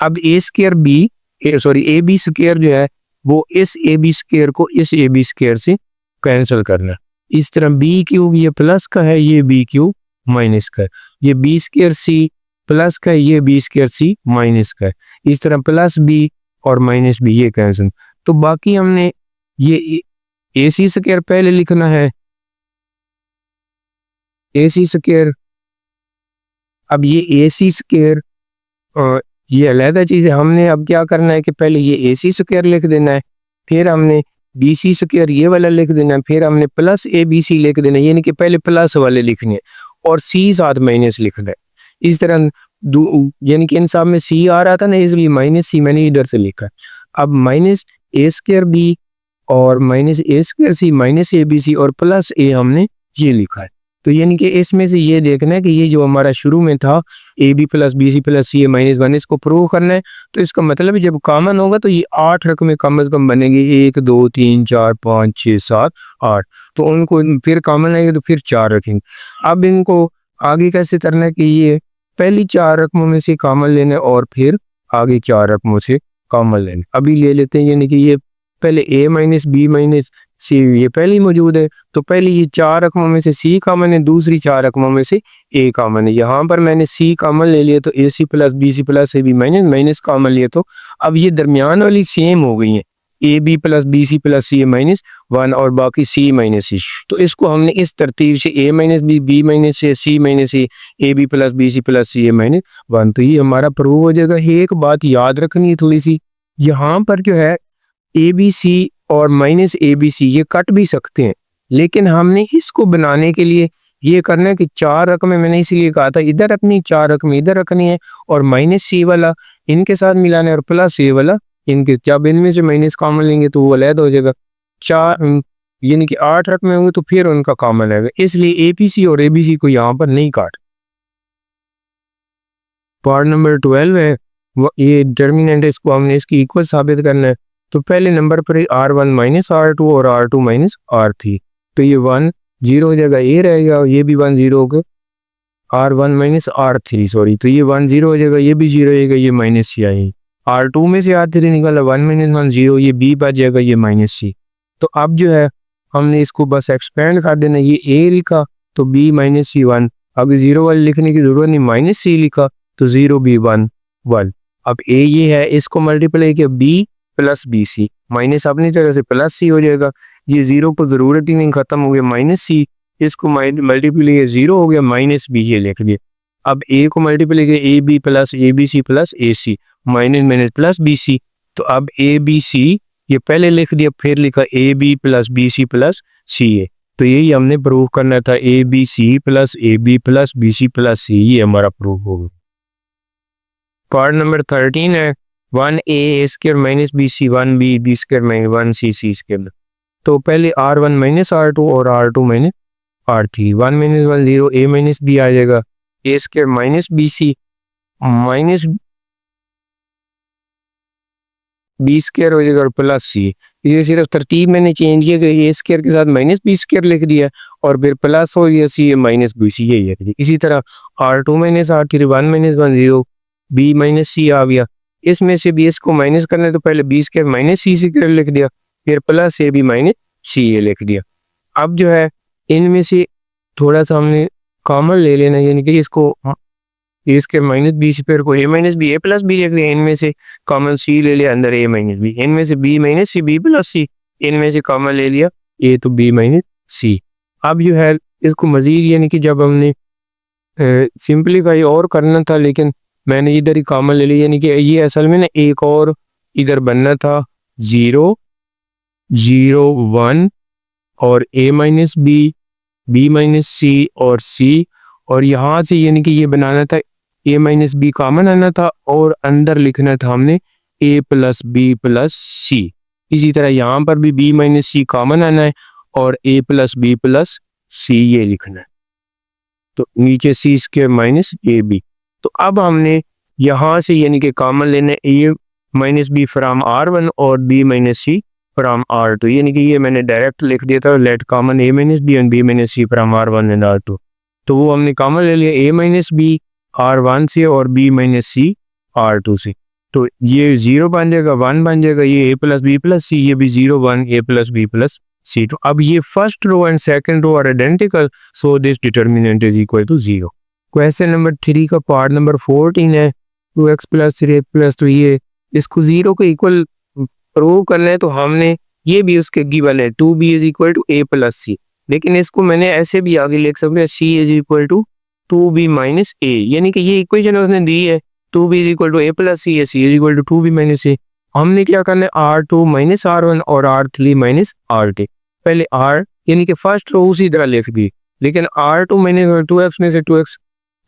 अब a square b sorry a b square जो है वो इस ए बी स्क्वायर को इस ए बी स्क्वायर से कैंसिल करना है। इस तरह बी क्यूब ये प्लस का है, ये बी क्यूब माइनस का है, ये बी स्क्वायर सी प्लस का है, ये बी स्क्वायर सी माइनस का है। इस तरह प्लस बी और माइनस बी ये कैंसिल, तो बाकी हमने ये ए सी स्क्वायर पहले लिखना है, ए सी स्क्वायर। अब ये ए सी स्क्वायर ये अलग चीज़ है, हमने अब क्या करना है कि पहले ये ए सी स्क्वायर लिख देना है, फिर हमने बी सी स्क्वायर ये वाला लिख देना है, फिर हमने प्लस ए बी सी लिख देना है, यानी कि पहले प्लस वाले लिखने हैं और सी साथ माइनस लिखना है। इस तरह यानी कि इन सब में सी आ रहा था ना, इसलिए माइनस सी मैंने इधर से लिखा है। अब माइनस ए स्क्वायर बी और minus A square C minus A B C और प्लस ए हमने ये लिखा है। तो यानी कि इसमें से ये देखना है कि ये जो हमारा शुरू में था A B plus B C plus C A minus one, इसको प्रूव करना है। तो इसका मतलब है जब कॉमन होगा तो ये 8 रकमें कम से कम बनेगी, 1 2 3 4 5 6 7 8। तो उनको फिर कॉमन आएगा तो फिर 4 रखेंगे। अब इनको आगे कैसे करना है कि ये पहली 4 रकमों में से कॉमन लेना और फिर आगे 4 रकमों से कॉमन लेना। अभी ले लेते हैं, यानी कि ये पहले ए माइनस बी माइनस सी ये पहली मौजूद है, तो पहले ये 4 रकमों में से सी कॉमन है, दूसरी 4 रकमों में से ए कॉमन है। यहाँ पर मैंने सी कॉमन ले लिया तो a c plus B C plus A B minus minus common लिया, तो अब ये दरमियान वाली सेम हो गई है, A B plus B C plus C A minus one और बाकी सी माइनस सी। तो इसको हमने इस तरतीब से a minus B minus c minus A B plus B C plus C A minus one, तो ये हमारा प्रूव हो जाएगा। एक बात याद रखनी है थोड़ी सी, यहाँ पर जो है ए बी सी और माइनस ए बी सी ये कट भी सकते हैं, लेकिन हमने इसको बनाने के लिए ये करना है कि 4 रकमें मैंने इसीलिए कहा था इधर रखनी, 4 रकमें इधर रखनी है और माइनस सी वाला इनके साथ मिलाना है और प्लस ए वाला इनके, जब इनमें से माइनस कॉमन लेंगे तो वो अलग हो जाएगा। 4 यानी कि 8 रकमें होंगे तो फिर उनका कॉमन आएगा, इसलिए ए पी सी और ए बी सी को यहाँ पर नहीं काट। पार्ट नंबर 12 है, ये डिटर्मिनेंट है, इसको हमने इसकी इक्वल साबित करना है। तो पहले नंबर पर R1 माइनस R2 और R2 माइनस R3, तो ये 1 0 हो जाएगा, ये रहेगा और ये भी 1 0 होगा, R1 माइनस R3 सॉरी, तो ये 1 0 हो जाएगा, ये भी 0 रहेगा, ये माइनस सी आई। R2 में से R3 निकाला 1 माइनस 1 0, ये B बच जाएगा, ये माइनस सी। तो अब जो है हमने इसको बस एक्सपेंड कर देना, ये A लिखा तो B माइनस सी 1, अब 0 वाले लिखने की जरूरत नहीं, माइनस सी लिखा तो 0 B 1 1। अब A ये है, इसको मल्टीप्लाई किया B plus B C, minus अपनी तरह से प्लस सी हो जाएगा, ये 0 को जरूरत ही नहीं, खत्म हो गया माइनस सी, इसको मल्टीप्लाई 0 हो गया माइनस बी, ये लिख दिया। अब ए को मल्टीप्लाई किया A B plus A B C plus A C minus minus plus B C, तो अब ए बी सी ये पहले लिख दिया, फिर लिखा a B plus B C plus C a, तो यही हमने प्रूव करना था, A B C plus A B plus B C plus सी, ये हमारा प्रूव होगा। पार्ट नंबर 13 है 1a square minus B c 1b b square minus 1c c square. तो पहले R1 माइनस R2 और R2 minus R3, 1 minus 1 0, a minus b आ जाएगा, a square minus B C minus B square हो जाएगा और plus सी। ये सिर्फ तरतीब मैंने चेंज किया कि ए स्क्वायर के साथ माइनस बी स्क्वायर लिख दिया और फिर प्लस हो गया सी माइनस बी सी, यही है। इसी तरह R2 minus R3 1 minus 1 0, b minus c आ गया, इसमें से भी इसको माइनस करना है तो पहले बी स्क्वायर माइनस सी स्क्वायर लिख दिया, फिर प्लस ए बी माइनस सी ए लिख दिया। अब जो है इनमें से थोड़ा सा हमने कॉमन ले लेना, यानी कि इसको ए स्क्वायर माइनस बी स्क्वायर को ए माइनस बी ए प्लस बी लिख दिया, इनमें से कॉमन सी ले लिया, अंदर ए माइनस बी, इनमें से b minus c b plus c, इनमें से कॉमन ले लिया ए तो बी माइनस सी। अब जो है इसको मजीद यानी कि जब हमने सिंप्लीफाई और करना था, लेकिन मैंने इधर ही कॉमन ले लिया, यानी कि ये असल में ना एक और इधर बनना था 0 0 1 और a minus B B minus c और c, और यहाँ से यानी कि ये बनाना था a माइनस बी कॉमन आना था और अंदर लिखना था हमने a प्लस बी प्लस सी। इसी तरह यहाँ पर भी b माइनस सी कॉमन आना है और a प्लस बी प्लस सी ये लिखना है, तो नीचे सी स्क्वायर माइनस ए बी। तो अब हमने यहाँ से यानी कि कॉमन लेना है ए माइनस बी फ्राम R1 और B minus C from R2, यानी कि ये मैंने डायरेक्ट लिख दिया था, let common A minus B and B minus C from R1 and R2, तो वो हमने कॉमन ले लिया ए माइनस बी R1 से और बी माइनस सी R2 से, तो ये 0 बन जाएगा 1 बन जाएगा, ये a प्लस बी प्लस सी, ये भी 0 1 a प्लस बी प्लस सी। तो अब ये first row and second row are identical, so this determinant is equal to 0। Question number 3 का पार्ट नंबर 14 है 2x प्लस 3x प्लस 2, ये इसको 0 को इक्वल प्रूव करना है, तो हमने ये भी उसके गिवन है 2b is equal to a plus c, लेकिन इसको मैंने ऐसे भी आगे लिख सकते हैं c is equal to 2b minus a, यानी कि ये इक्वेशन उसने दी है 2b is equal to a plus C, c is equal to 2b minus a। हमने क्या करना है R2 माइनस R1 और R3 माइनस R2, पहले R यानी कि फर्स्ट रो उसी तरह लिख दी, लेकिन R2 माइनस 2x में से 2x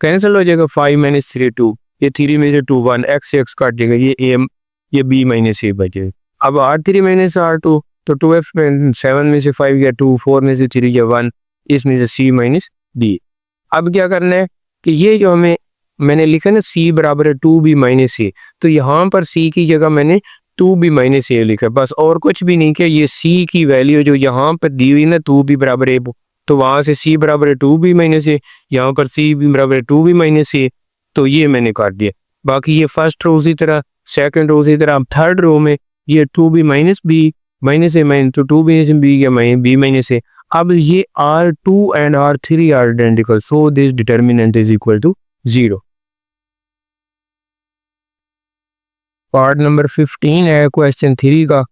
कैंसिल हो जाएगा, 5 माइनस 3 2, ये 3 में से 2 1, x से x काट जाएगा, ये b माइनस a बचेगा। अब R3 माइनस R2, तो 2x में 7 में से 5 या 2, 4 में से 3 या 1, इसमें से c माइनस दी। अब क्या करना है कि ये जो हमें मैंने लिखा ना c बराबर है 2b माइनस ए, तो यहाँ पर c की जगह मैंने 2b माइनस ए लिखा, बस और कुछ भी नहीं किया। ये c की वैल्यू जो यहाँ पर दी हुई ना 2b बराबर ए, तो वहाँ से c बराबर है 2b माइनस ए, यहाँ पर c बराबर है 2b माइनस ए, तो ये मैंने काट दिया। बाकी ये फर्स्ट रो उसी तरह, सेकंड रो उसी तरह। अब थर्ड रो में ये 2b minus B minus A minus, तो 2b माइनस बी या बी माइनस ए। अब ये R2 and R3 are identical, so this determinant is equal to 0। Part number 15 है क्वेश्चन 3 का,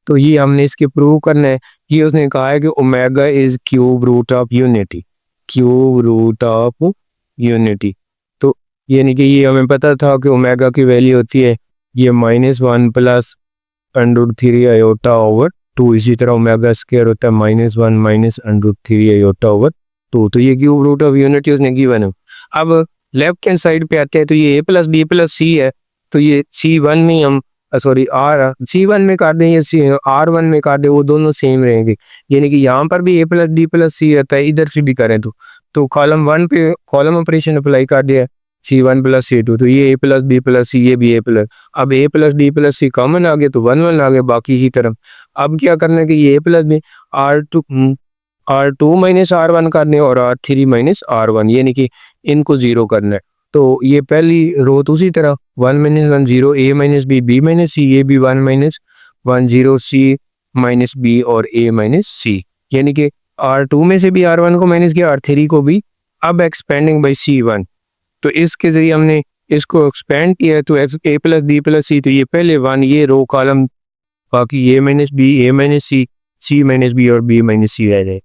तो ये हमने इसके प्रूव करना है। ये उसने कहा है कि omega is cube root of unity, cube root of unity. तो यानी कि ये हमें पता था कि ओमेगा की वैल्यू होती है ये -1 प्लस √3 आयोटा ओवर 2, इसी तरह ओमेगा स्क्वायर होता है -1 माइनस √3 आयोटा ओवर 2। तो ये क्यूब रूट ऑफ यूनिटी उसने गिवन है। अब लेफ्ट हैंड साइड पे आते हैं तो ये a प्लस बी प्लस सी है, तो ये C1 में हम सॉरी आर C1 में काट दें या R1 में काट दें, वो दोनों सेम रहेंगे। यानी कि यहाँ पर भी a प्लस बी प्लस सी आता है, इधर से भी करें तो कॉलम 1 पे कॉलम ऑपरेशन अप्लाई कर दिया C1 प्लस C2, तो ये a प्लस बी प्लस सी, ये भी a प्लस। अब a plus B plus c common आ गए तो 1 1 आ गए बाकी ही तरफ। अब क्या करना है कि ये a plus B R2 minus R1 करने और R3 माइनस R1, यानी कि इनको 0 करना है। तो ये पहली रो तो उसी तरह 1 minus 1 0, a minus B B minus सी, ये भी 1 माइनस 1 0 c माइनस बी और a माइनस सी, यानी कि R2 में से भी R1 को माइनस किया, R3 को भी। अब एक्सपेंडिंग बाई C1, तो इसके जरिए हमने इसको एक्सपेंड किया, तो a प्लस बी प्लस सी, तो ये पहले 1 ये रो कॉलम, बाकी a minus b a minus c, c minus b और b माइनस सी रह जाए।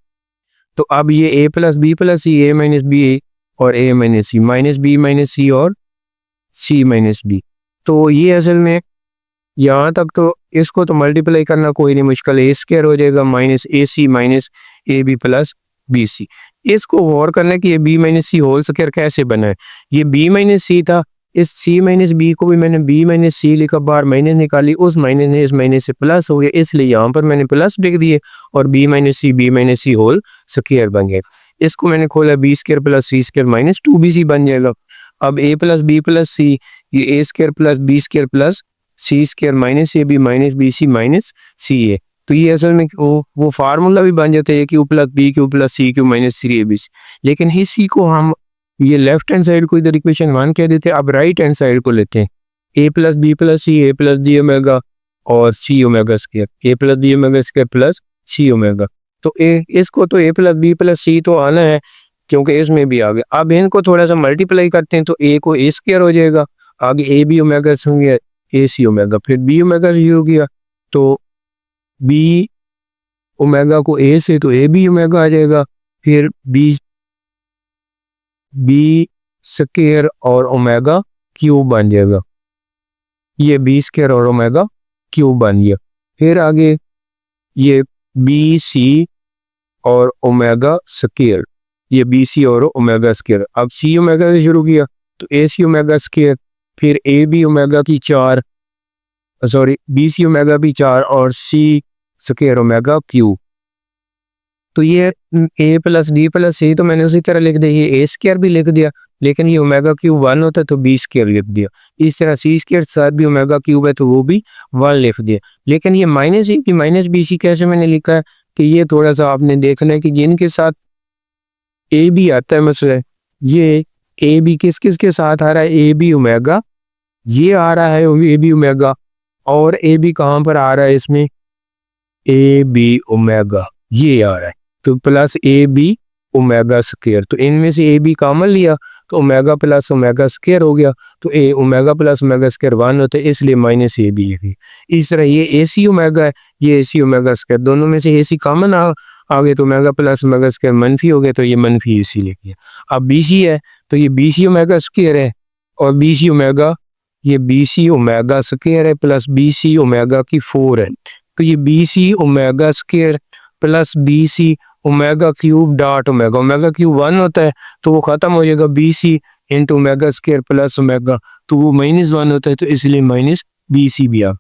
तो अब ये a plus B plus c, a minus b और a minus c, minus B minus c और c माइनस बी। तो ये असल में यहाँ तक तो इसको तो मल्टीप्लाई करना कोई नहीं मुश्किल है, स्क्वायर हो जाएगा minus A C minus A B plus B C. इसको गौर करना है कि ये b माइनस सी होल स्क्वायर कैसे बना है। ये b माइनस सी था, इस c माइनस बी को भी मैंने b माइनस सी लिखा, बाहर माइनस निकाली, उस माइनस ने इस माइनस से प्लस हो गया, इसलिए यहाँ पर मैंने प्लस लिख दिए और b माइनस सी होल स्क्वायर बन गया। इसको मैंने खोला बी स्क्वायर प्लस सी स्क्वायर माइनस 2bc बन जाएगा। अब a प्लस बी प्लस सी, ये a square plus B square plus C square minus A B minus B C minus C a. तो ये असल में वो फार्मूला भी बन जाता है cube plus B cube plus C cube minus 3abc। लेकिन इसी को हम ये लेफ्ट हैंड साइड को इधर इक्वेशन 1 कह देते हैं। अब राइट हैंड साइड को लेते हैं a plus B plus c, a plus d omega और c omega square, a plus d omega square plus c omega. तो इसको तो a प्लस बी प्लस सी तो आना है क्योंकि इसमें भी आ गया। अब इनको थोड़ा सा मल्टीप्लाई करते हैं तो a को a स्क्वायर हो जाएगा, आगे a बी ओमेगा से हो गया ए सी ओमेगा, फिर बी ओमेगा से हो गया तो बी ओमेगा को ए से तो ए बी ओमेगा आ जाएगा, फिर बी स्क्वायर और ओमेगा क्यूब बन जाएगा, ये बी स्क्वायर और ओमेगा क्यूब बन गया। फिर आगे ये बी सी और ओमेगा स्क्वायर, ये बी सी और ओमेगा स्क्वायर। अब सी ओमेगा से शुरू किया तो ए सी ओमेगा स्क्वायर, फिर ए बी ओमेगा की 4 सॉरी बी सी ओमेगा भी 4 और सी स्क्वायर ओमेगा क्यूब। तो ये a प्लस डी प्लस सी तो मैंने उसी तरह लिख दिया, ये a स्क्वायर भी लिख दिया, लेकिन ये ओमेगा क्यूब 1 होता है तो b स्क्वायर लिख दिया। इस तरह c स्क्वायर साथ भी ओमेगा क्यूब है तो वो भी 1 लिख दिया। लेकिन ये minus A minus B C कैसे मैंने लिखा है कि ये थोड़ा सा आपने देखना है कि जिनके साथ a b आता है मसला, ये a b किस किस के साथ आ रहा है, a b ओमेगा ये आ रहा है a b ओमेगा, और a b कहाँ पर आ रहा है इसमें a b ओमेगा ये आ रहा है, तो प्लस ए बी ओमेगा स्क्वायर। तो इनमें से ए बी कॉमन लिया तो ओमेगा प्लस ओमेगा स्क्वायर हो गया, तो ए ओमेगा प्लस ओमेगा स्क्वायर 1 होता है इसलिए माइनस ए बी लिखी। इस तरह ये ए सी ओमेगा है, ये ए सी ओमेगा स्क्वायर, दोनों में से ए सी कॉमन आ गए तो ओमेगा प्लस ओमेगा स्क्वायर मनफी हो गया तो ये मनफी ए सी लिखिए। अब बी सी है तो ये बी सी ओमेगा स्क्वायर है और बी सी ओमेगा, ये बी सी ओमेगा स्क्वायर है प्लस बी सी ओमेगा की 4 है, तो ये B C omega square plus B C omega cube dot omega, omega cube 1 होता है तो वो खत्म हो जाएगा B C into omega square plus omega, तो वो -1 होता है तो इसलिए माइनस बी सी भी आ।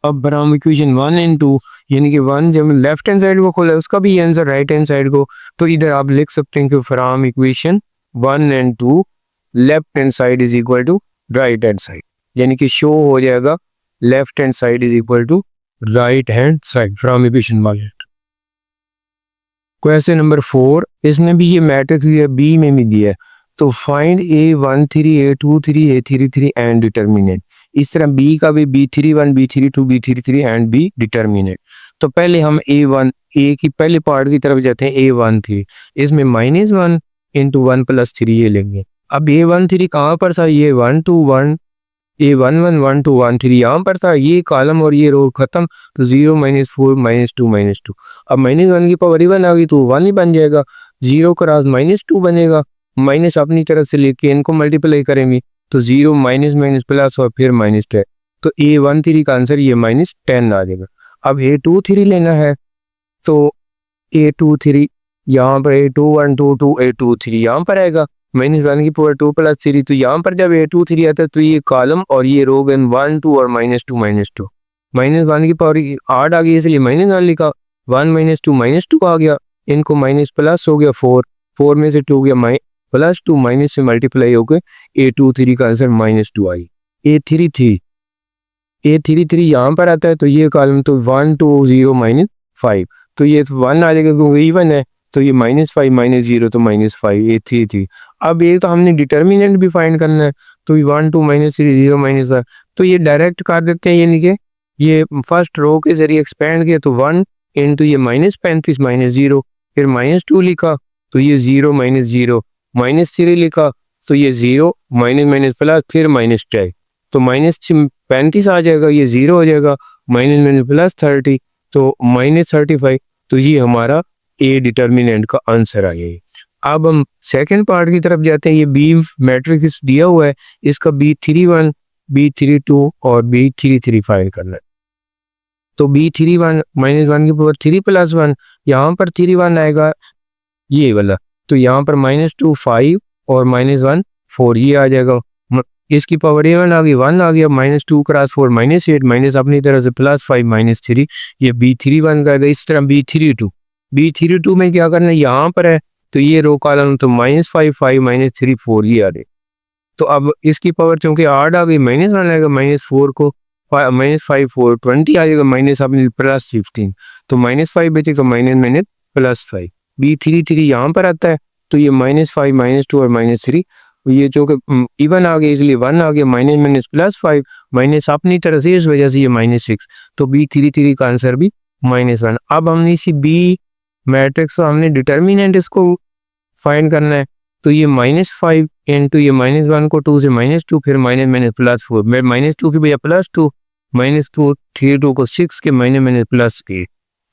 अब हम इक्वेशन 1 इंटू यानी कि 1 जब लेफ्ट हैंड साइड को खोला उसका भी आंसर राइट हैंड साइड को, तो इधर आप लिख सकते हैं कि from equation 1 and 2 left hand side is equal to right hand side, यानी कि शो हो जाएगा left hand side is equal to right hand side from equation 1। Question number 4, इसमें भी ये मैट्रिक्स दिया, बी में भी दिया है, तो find A13 A23 A33 and determinant. इस तरह बी का भी B31 B32 B33 and B determinant. तो पहले हम ए की पहले पार्ट की तरफ जाते हैं, A13 इसमें -1 इंटू 1 + 3 ये लेंगे। अब A13 कहाँ पर था, ये 1 2 1 A11 1 2 1 3 यहाँ पर था, ये कॉलम और ये रो खत्म, तो 0 -4 -2 -2। अब -1 की पावर इवन आ गई तो 1 ही बन जाएगा, 0 क्रॉस -2 बनेगा, माइनस अपनी तरफ से लेके इनको मल्टीप्लाई करेंगे तो 0 माइनस माइनस प्लस और फिर -10, तो A13 का आंसर ये -10 आ जाएगा। अब A23 लेना है, तो A23 यहाँ पर A21 2 2 A23 यहाँ पर आएगा, -1 की पावर 2 + 3, तो यहाँ पर जब A23 आता है तो ये कॉलम और ये रो गन 1 2 और -2 -2, -1 की पावर 8 आ गई इसलिए -1 लिखा, 1 -2 -2 आ गया, इनको माइनस प्लस हो गया 4 में से 2 गया +2 माइनस से मल्टीप्लाई होकर A23 का आंसर -2 आई। A33 यहाँ पर आता है तो ये कॉलम तो 1 2 0 -5, तो ये 1 आ जाएगा क्योंकि इवन है, तो ये -5 -0 तो -5 A33। अब ये तो हमने डिटर्मिनेंट भी फाइंड करना है, तो 1 2 -3 0 -5, तो ये डायरेक्ट कर देते हैं, यानी कि ये फर्स्ट रो के जरिए एक्सपेंड किया तो 1 इंटू ये -35 -0, फिर -2 लिखा तो ये 0 -0, -3 लिखा तो ये 0 माइनस प्लस फिर -10, तो -35 आ जाएगा, ये 0 हो जाएगा, -30 तो -35, तो ये हमारा ए डिटर्मिनेंट का आंसर आ गया। अब हम सेकंड पार्ट की तरफ जाते हैं, ये बी मैट्रिक्स दिया हुआ है, इसका B31 B32 और B33 फाइंड करना है। तो B31 -1 की पावर 3 + 1, यहाँ पर 31 आएगा ये वाला, तो यहाँ पर -2 5 और -1 4 ये आ जाएगा, इसकी पावर 1 आ गई 1 आ गया, -2 क्रॉस 4 -8 माइनस अपनी तरह से +5 -3, ये B31 का। इस तरह B32 में क्या करना है, यहाँ पर है तो ये रो कॉलम तो -5 5 -3 4 ये आ रहे, तो अब इसकी पावर चूंकि 8 आ गई -1 आएगा, -4 को -5 4 20 आ जाएगा, माइनस अपनी +15, तो -5 बचेगा -5। B33 यहाँ पर आता है तो ये -5 -2 और -3, ये जो कि इवन आ गया इसलिए 1 आ गया, -+5 माइनस अपनी तरह से इस वजह से ये -6, तो B33 का आंसर भी -1। अब हमने इसी बी मैट्रिक्स को हमने डिटर्मिनेंट इसको फाइंड करना है, तो ये -5 इंटू ये -1 को 2 से -2 फिर -+4 में -2 की बजाय +2 -2 3 को 6 के -+ के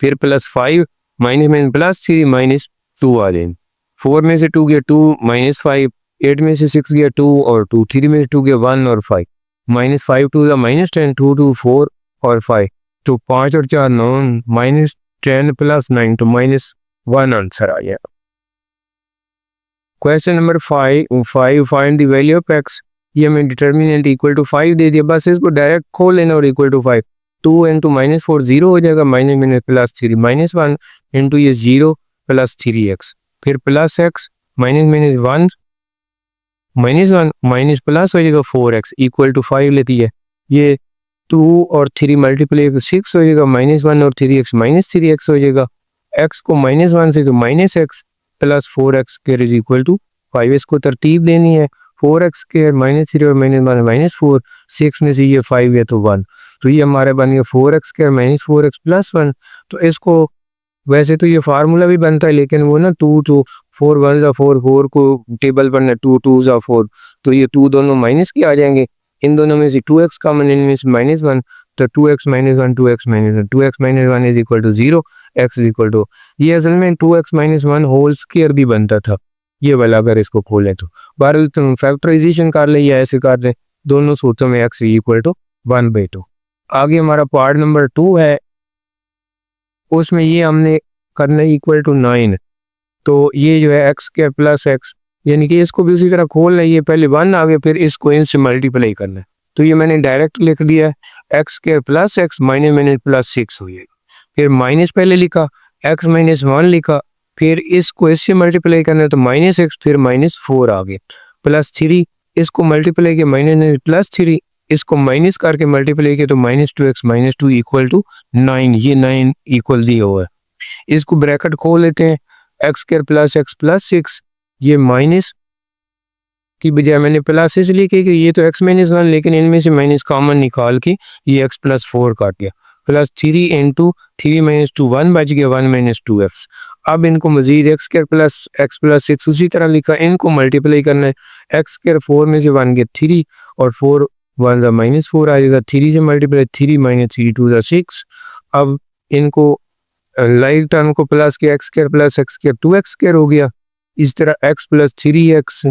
फिर +5 -+3 -2 आ जाए, 4 में से 2 गया 2 -5, 8 में से 6 गया 2 और 2, 3 में से 2 गया 1 और 5, -5 2 -10 2 2 4 और 5, तो 5 और 4 9 -10 + 9 तो -1 आंसर आ गया। Question number 5 find the value of x, ये हमें डिटर्मिनेंट इक्वल टू 5 दे दिया, बस इसको डायरेक्ट खोल लेना और इक्वल टू 5, 2 इंटू -4 0 हो जाएगा, -+3 -1 इंटू ये 0 + 3x फिर +x -1 माइनस प्लस हो जाएगा 4x इक्वल टू 5 लेती है, ये 2 और 3 मल्टीप्लाई 6 हो जाएगा, -1 और 3x -3x हो जाएगा, x को -1 से तो -x plus 4x square is equal to 5, इसको तरतीब देनी है, 4x स्क्वायर -3 और -1 -4, 6 में से ये 5 है तो 1, तो ये हमारा बन गया 4x स्क्वायर -4x + 1। तो इसको वैसे तो ये फार्मूला भी बनता है लेकिन वो ना 2 2 4 1 जा 4 4 को टेबल पर ना 2 2 जा 4, तो ये 2 दोनों माइनस के आ जाएंगे, इन दोनों में से 2x कॉमन, इनमें से -1, तो 2x - 1 2x - 1 2x - 1 is equal to 0, x is equal to, ये असल में 2x - 1 होल स्क्वायर भी बनता था ये वाला, अगर इसको खोलें तो बार तुम फैक्टराइजेशन कर ले या ऐसे कर ले, दोनों सूत्रों में x इक्वल टू 1/2। आगे हमारा पार्ट नंबर 2 है, उसमें ये हमने करना है इक्वल टू 9, तो ये जो है x के प्लस x, यानी कि इसको भी उसी तरह खोल रही है, पहले 1 आ गया फिर इसको इनसे मल्टीप्लाई करना है, तो ये मैंने डायरेक्ट लिख दिया है x के प्लस x -+6 हो जाएगा, फिर माइनस पहले लिखा, x माइनस 1 लिखा, फिर इसको इससे मल्टीप्लाई करना है तो माइनस एक्स, फिर माइनस 4 आ गया, प्लस 3, इसको मल्टीप्लाई किया माइनस प्लस 3, इसको माइनस करके मल्टीप्लाई किया तो -2x -2 इक्वल टू 9, ये 9 इक्वल दिया हुआ है। इसको ब्रैकेट खोल लेते हैं, x square plus x plus 6, ये माइनस की बजाय मैंने प्लस इसलिए किया कि ये तो x माइनस 1, लेकिन इनमें से माइनस कॉमन निकाल के ये x प्लस 4 काट गया, प्लस 3 इंटू 3 माइनस 2 1 बच गया 1 माइनस 2x। अब इनको मजीद x square plus x plus 6 उसी तरह लिखा, इनको मल्टीप्लाई करना है, एक्स स्क्वायर 4 में से 1 गया 3 और 4 1 ज़ा माइनस 4 आ जाएगा, 3 से मल्टीप्लाई 3 माइनस 3 2 ज़ा 6। अब इनको लाइक टर्म को प्लस किया, x square plus x square 2x square हो गया, इस तरह x plus 3x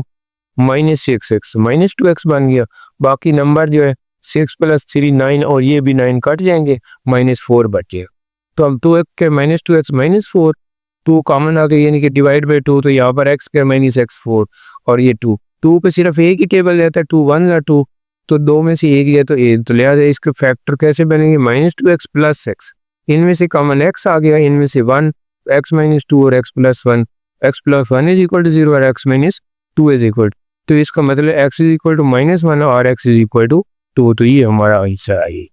minus 6x minus 2x बन गया। बाकी नंबर जो है 6 प्लस 3 9 और ये भी 9 कट जाएंगे, माइनस 4 बचे। तो हम 2x के माइनस 2x माइनस 4 2 कॉमन आ गया, यानी कि डिवाइड बाई 2, तो यहाँ पर x के माइनस x 4 और ये 2 पे सिर्फ एक ही टेबल रहता है, 2 1 या 2, तो 2 में से एक है तो एक, तो लिहाजा इसके फैक्टर कैसे बनेंगे, माइनस 2x प्लस x, इनमें से कॉमन x आ गया, इनमें से 1 x माइनस 2 और x plus 1, x plus 1 is equal to 0 और x माइनस 2 इज इक्वल, तो इसका मतलब x इज इक्वल टू -1 और x इज इक्वल टू 2, तो ये हमारा आंसर आई।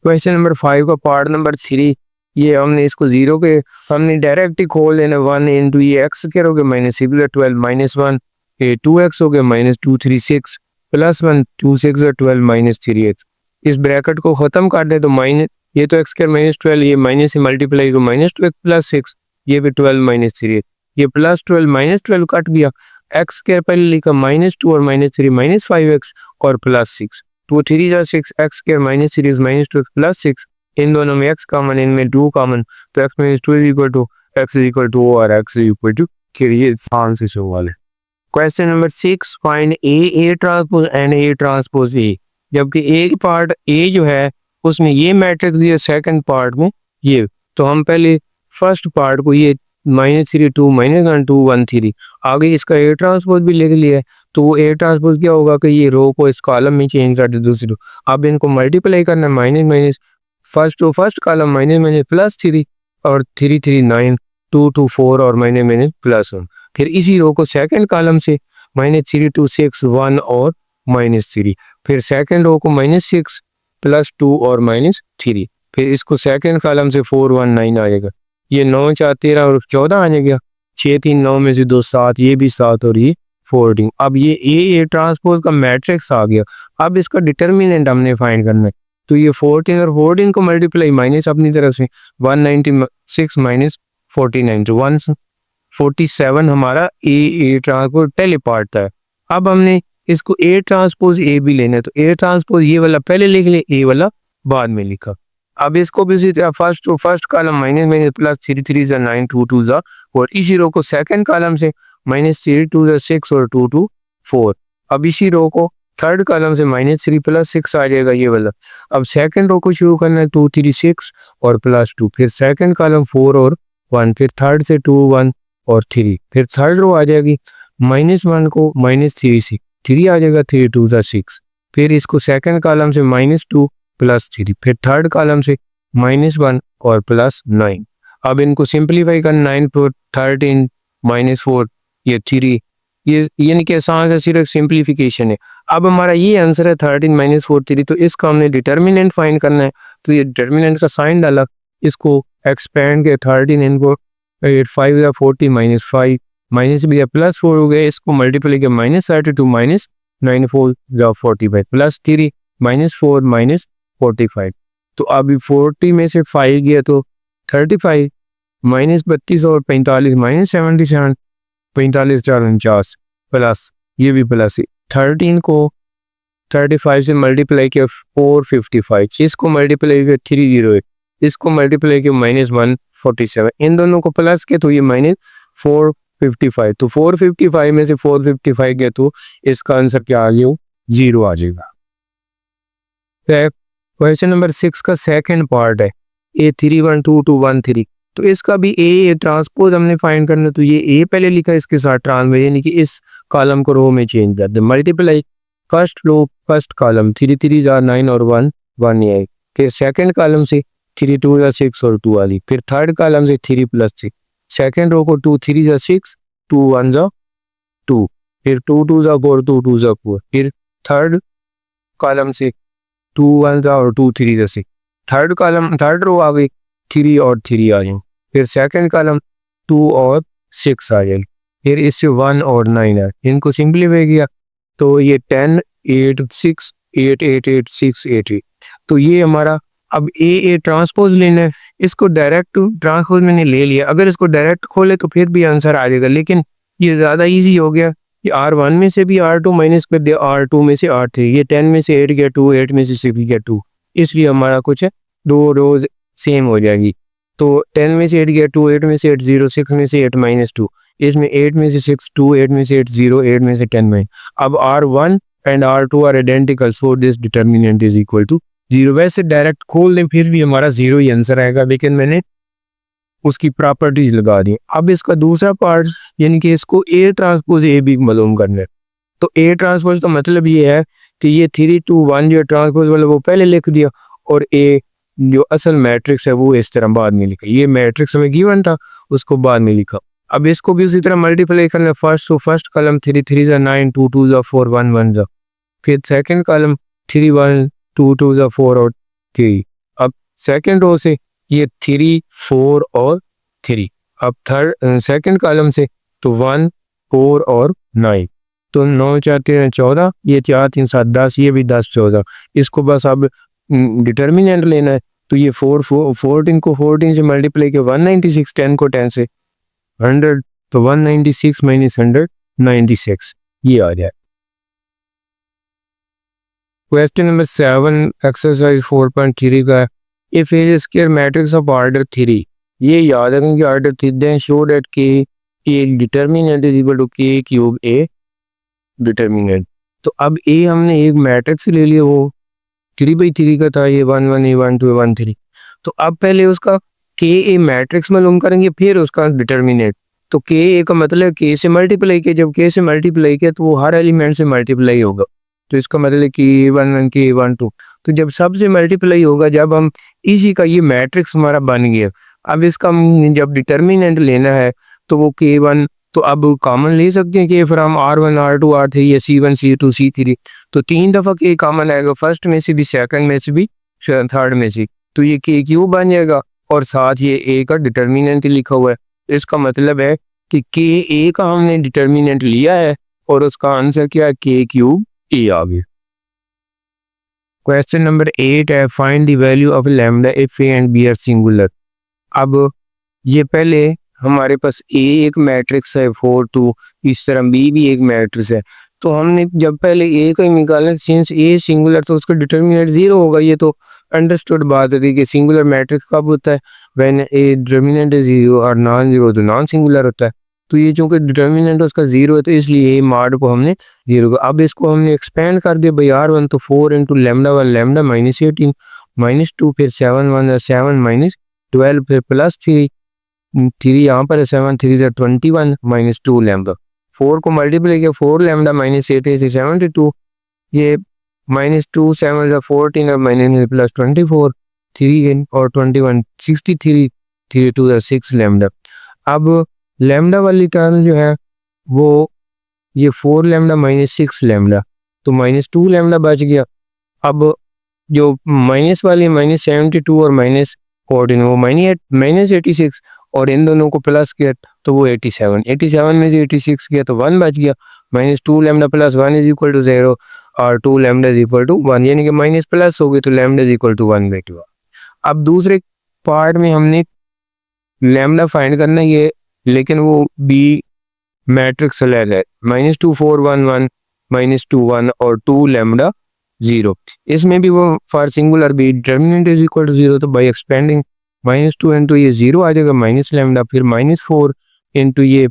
क्वेश्चन नंबर 5 का पार्ट नंबर 3, ये हमने इसको 0 के हमने डायरेक्ट ही खोल लेना, 1 इंटू ये x क्या हो गया माइनस 12 माइनस 1, ये 2x हो गया माइनस 2 3 6 प्लस 1 2 6 12 माइनस 3x। इस ब्रैकेट को ख़त्म कर दे तो माइनस, ये तो x के माइनस 12, ये माइनस से मल्टीप्लाई तो माइनस 2x प्लस 6, ये भी 12 माइनस 3, ये प्लस 12 माइनस 12 कट गया, x स्क्वायर पहले लिखा माइनस 2 और माइनस 3 माइनस 5x और प्लस 6, तो 3 जा 6, x square minus 3 minus 2 plus 6, इन दोनों में x कॉमन, इनमें 2 कॉमन, तो x minus 2 is equal to x is equal to और x इज इक्वल टू, ये आंसर सवाल है। Question number 6, find a transpose and a transpose a, जबकि एक पार्ट a जो है उसमें ये मैट्रिक्स दिया, सेकंड पार्ट में ये, तो हम पहले फर्स्ट पार्ट को ये -3 2 -1 2 1 3, आगे इसका a ट्रांसपोज भी लिख लिया है, तो वो a ट्रांसपोज क्या होगा कि ये रो को इस कॉलम में चेंज कर दे दूसरी रो, अब इनको मल्टीप्लाई करना है, minus minus first to first column minus minus plus 3 और 3 3 9 2 2 4 और माइनस माइनस प्लस 1, फिर इसी रो को सेकंड कॉलम से -3 2 6 1 और -3, फिर सेकंड रो को -6 प्लस 2 और -3, फिर इसको सेकंड कॉलम से 4 1 9 आएगा, ये 9 4 13 और 14 आ जाएगा, 6 3 9 में से 2 7, ये भी 7 और ये 14। अब ये ए ट्रांसपोज का मैट्रिक्स आ गया, अब इसका डिटर्मिनेंट हमने फाइंड करना है, तो ये 14 और 14 को मल्टीप्लाई माइनस अपनी तरफ से 196 माइनस 49, तो 147 हमारा ए ट्रांसपोज पहले पार्ट था। अब हमने इसको ए ट्रांसपोज ए भी लेना है, तो ए ट्रांसपोज ये वाला पहले लिख ले, ए वाला बाद में लिखा। अब इसको भी इसी तरह first to first column minus minus plus 3 3 जा 9 2 2 जा, और इसी रो को सेकंड कॉलम से -3 2 जा 6 और 2 2 4, अब इसी रो को थर्ड कॉलम से -3 प्लस 6 आ जाएगा ये वाला। अब सेकंड रो को शुरू करना है 2 3 6 और प्लस 2, फिर सेकंड कॉलम 4 और 1, फिर थर्ड से 2 1 और 3, फिर थर्ड रो आ जाएगी -1 को -3 से 3 आ जाएगा 3 2 जा 6, फिर इसको सेकंड कॉलम से -2 प्लस 3, फिर थर्ड कॉलम से -1 और प्लस 9। अब इनको सिंप्लीफाई करना, 9 4 13 -4 ये 3, ये यानी कि आसान से सिर्फ सिंप्लीफिकेशन है। अब हमारा ये आंसर है 13 -4 3, तो इसका हमने डिटर्मिनेंट फाइंड करना है, तो ये डिटर्मिनेंट का साइन डाला, इसको एक्सपेंड के 13 इनको 8 5 या 40 -5 माइनस भी प्लस 4 हो गया, इसको मल्टीप्लाई किया -32 -9 4 या 45 प्लस 3 -4 -45, तो अभी 40 में से 5 गया तो 35 -32 और 45 -77 45 4 49 प्लस ये भी प्लस 13 को 35 से मल्टीप्लाई किया 455, इसको मल्टीप्लाई किया 308, इसको मल्टीप्लाई किया -147, इन दोनों को प्लस किया तो ये -455, तो 455 में से 455 गया तो इसका आंसर क्या आ गया, 0 आ जाएगा। क्वेश्चन नंबर 6 का सेकंड पार्ट है A3 1 2 2 1 3, तो इसका भी ए ट्रांसपोज हमने फाइंड करना, तो ये ए पहले लिखा, इसके साथ ट्रांसपोज यानी कि इस कॉलम को रो में चेंज कर दे, multiply first row first column 3 3 जा 9 और 1 1 ये, फिर सेकंड कॉलम से 3 2 जा 6 और 2 वाली। फिर थर्ड कॉलम से 3 प्लस 6, सेकेंड रो को 2 3 जा 6, 2 1 जा 2, फिर 2 2 जा 4, 2 2 जा 4, फिर थर्ड कॉलम से 2 1 जा और 2 3 जा 6, थर्ड कॉलम थर्ड रो आ गई, 3 और 3 आ गई, फिर सेकेंड कॉलम 2 और 6 आ गई, फिर इससे 1 और 9 है, इनको सिंप्लीफाई किया तो ये 10 8 6 8 8 8 6 8 8। तो ये हमारा अब ए ट्रांसपोज लेना है, इसको डायरेक्ट ट्रांसपोज मैंने ले लिया, अगर इसको डायरेक्ट खोले तो फिर भी आंसर आ जाएगा, लेकिन ये ज़्यादा इजी हो गया कि R1 में से भी R2 माइनस कर दिया, R2 में से R3, ये 10 में से 8 गया 2, 8 में से 6 गया 2, इसलिए हमारा कुछ है 2 रोज सेम हो जाएगी। तो 10 में से 8 गया 2, 8 में से 8 0, 6 में से 8 -2, इसमें 8 में से 6 2, 8 में से 8 0, 8 में से 10 9। अब R1 and R2 are identical, so this determinant is equal to 0। वैसे डायरेक्ट खोल दें फिर भी हमारा 0 ही आंसर आएगा, लेकिन मैंने उसकी प्रॉपर्टीज लगा दी। अब इसका दूसरा पार्ट यानी कि इसको ए ट्रांसपोज ए भी मालूम करना है। तो ए ट्रांसपोज का मतलब ये है कि ये 3 2 1 जो ट्रांसपोज वाला वो पहले लिख दिया, और ए जो असल मैट्रिक्स है वो इस तरह बाद में लिखा। ये मैट्रिक्स हमें गिवन था, उसको बाद में लिखा। अब इसको भी उसी तरह मल्टीप्लाई करना है। फर्स्ट तो फर्स्ट कॉलम 3 3 जा 9, 2 2 जा 4, 1 1 जा, फिर सेकंड कॉलम 3 1 2 2 जा 4 और 3। अब सेकंड रो से ये 3 4 और 3। अब थर्ड सेकंड कॉलम से तो 1 4 और 9, तो 9 4 13 14, ये 4 3 7 10, ये भी 10 14। इसको बस अब डिटर्मिनेंट लेना है, तो ये 14 को 14 से मल्टीप्लाई किया, 196, 10 को 10 से 100, तो 196 माइनस 100 96, ये आ जाए। क्वेश्चन नंबर 7 एक्सरसाइज 4.3 का, if A square matrix of order 3, ये याद रखें कि ऑर्डर 3 दें show that k A determinant is equal to k cube A determinant. तो अब ए हमने एक मैट्रिक्स ले लिया, वो 3/3 का था, ये 1 1 1 2 1 3। तो अब पहले उसका के ए मैट्रिक्स मालूम करेंगे, फिर उसका डिटर्मिनेंट। तो के ए का मतलब के से मल्टीप्लाई किया, जब के से मल्टीप्लाई किया तो वो हर एलिमेंट से मल्टीप्लाई होगा, तो इसका मतलब कि A1 1 के A1 2। तो जब सबसे मल्टीप्लाई होगा, जब हम इसी का ये मैट्रिक्स हमारा बन गया, अब इसका जब डिटर्मिनेंट लेना है तो वो K1 तो अब कॉमन ले सकते हैं कि फ्रॉम R1 R2 R3 या C1 C2 C3, तो 3 दफ़ा के कॉमन आएगा, फर्स्ट में से भी, सेकंड में से भी, थर्ड में से, तो ये के क्यू बन जाएगा, और साथ ये ए का डिटर्मिनेंट लिखा हुआ है। इसका मतलब है कि के ए का हमने डिटर्मिनेंट लिया है और उसका आंसर क्या है, के क्यूब ए आ गया। क्वेश्चन नंबर 8 है, find the value of lambda if A and B are singular. अब ये पहले हमारे पास ए एक मैट्रिक्स है 4 2, इस तरह बी भी एक मैट्रिक्स है, तो हमने जब पहले ए का ही निकालना, सिंस ए सिंगुलर तो उसका डिटर्मिनेंट 0 होगा। ये तो अंडरस्टूड बात है कि सिंगुलर मैट्रिक्स कब होता है, व्हेन ए डिटर्मिनेंट इज 0 और नॉन 0 तो नॉन सिंगुलर होता है। तो ये चूंकि डिटर्मिनेंट उसका 0 है, तो इसलिए ए मार्ड को हमने 0। अब इसको हमने एक्सपेंड कर दिया बाई R1, तो 4 इंटू लैम्डा 1 लैम्डा -18 -2, फिर 7 1 7 -12, फिर प्लस 3 यहाँ पर 7 3 21 -2 लैम्डा। 4 को मल्टीप्लाई किया, 4 लैम्डा -8 से 72, ये -2 7 14 और +24 3 और 21 63 3 2 6 लैम्डा। अब लैम्डा वाली टर्म जो है वो ये 4 लैम्डा -6 लैम्डा, तो -2 लैम्डा बच गया। अब जो माइनस वाली -72 और -14 वो -86, और इन दोनों को प्लस किया तो वो 87 में से 86 किया तो 1 बच गया। -2 lambda plus 1 is equal to 0 और 2 लैम्डा इज इक्वल टू 1, यानी कि माइनस प्लस हो गई तो लैम्डा इज इक्वल टू 1 बैठ गया। अब दूसरे पार्ट में हमने लैम्डा फाइंड करना है ये, लेकिन वो बी मैट्रिक्स अलग है, -2 4 1 1 -2 1 और 2 लैम्डा 0। इसमें भी वो for singular B determinant is equal to 0, तो बाई एक्सपेंडिंग -2 इंटू ये 0 आ जाएगा माइनस लैम्डा, फिर -4 इंटू ये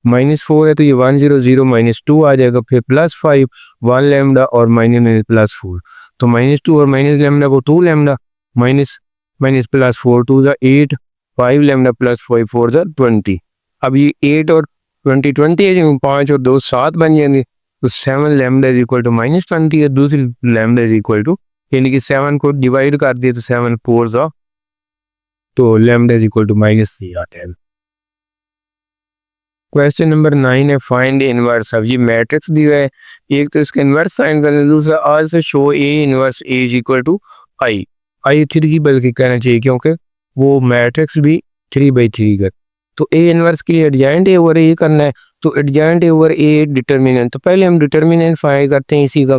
-4 है तो ये 1 0 0 -2 आ जाएगा, फिर +5 1 लैम्डा और -+4, तो -2 और माइनस लैम्डा को 2 लैम्डा -+4 2 8 5 लैम्डा +5 4 20। अब ये 8 और 20 20 है, 5 और 2 7 बन जाएंगे, तो 7 लैम्डा इज इक्वल टू -20 है, दूसरी लैम्डा इज इक्वल टू यानी कि 7 को डिवाइड कर दिए तो 7 4 जा, तो लैम्डा इज इक्वल टू -3 आते हैं। क्वेश्चन नंबर 9 है फाइंड इनवर्स। अब ये मैट्रिक्स दिया है, एक तो इसका इनवर्स फाइंड करना है, दूसरा आज से show a inverse a is equal to I 3 बल्कि कहना चाहिए, क्योंकि वो मैट्रिक्स भी 3/3 का। तो ए इनवर्स के लिए एडजॉइंट ए ओवर ए करना है, तो adjoint A over A determinant, तो पहले हम डिटर्मिनेंट फाइंड करते हैं इसी का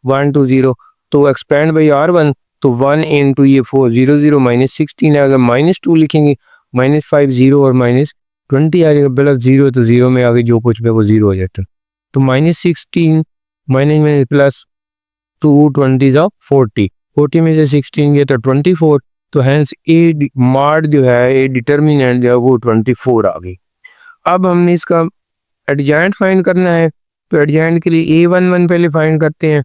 1 to 0, तो एक्सपेंड बाई R1, तो 1 इंटू ये 4 0 0 -16 है, अगर -2 लिखेंगे -5 0 और -20 आ जाएगा, प्लस 0 तो 0 में आगे जो कुछ भी वो 0 हो जाता है, तो -16 माइनस प्लस 2 20 जा 40 में से 16 गया तो 24, तो हैंस ए मार्ड जो है ए डिटर्मिनेंट जो है वो 24 आ गई। अब हमने इसका एडजॉइंट फाइंड करना है, तो एडजॉइंट के लिए A11 पहले फाइंड करते हैं।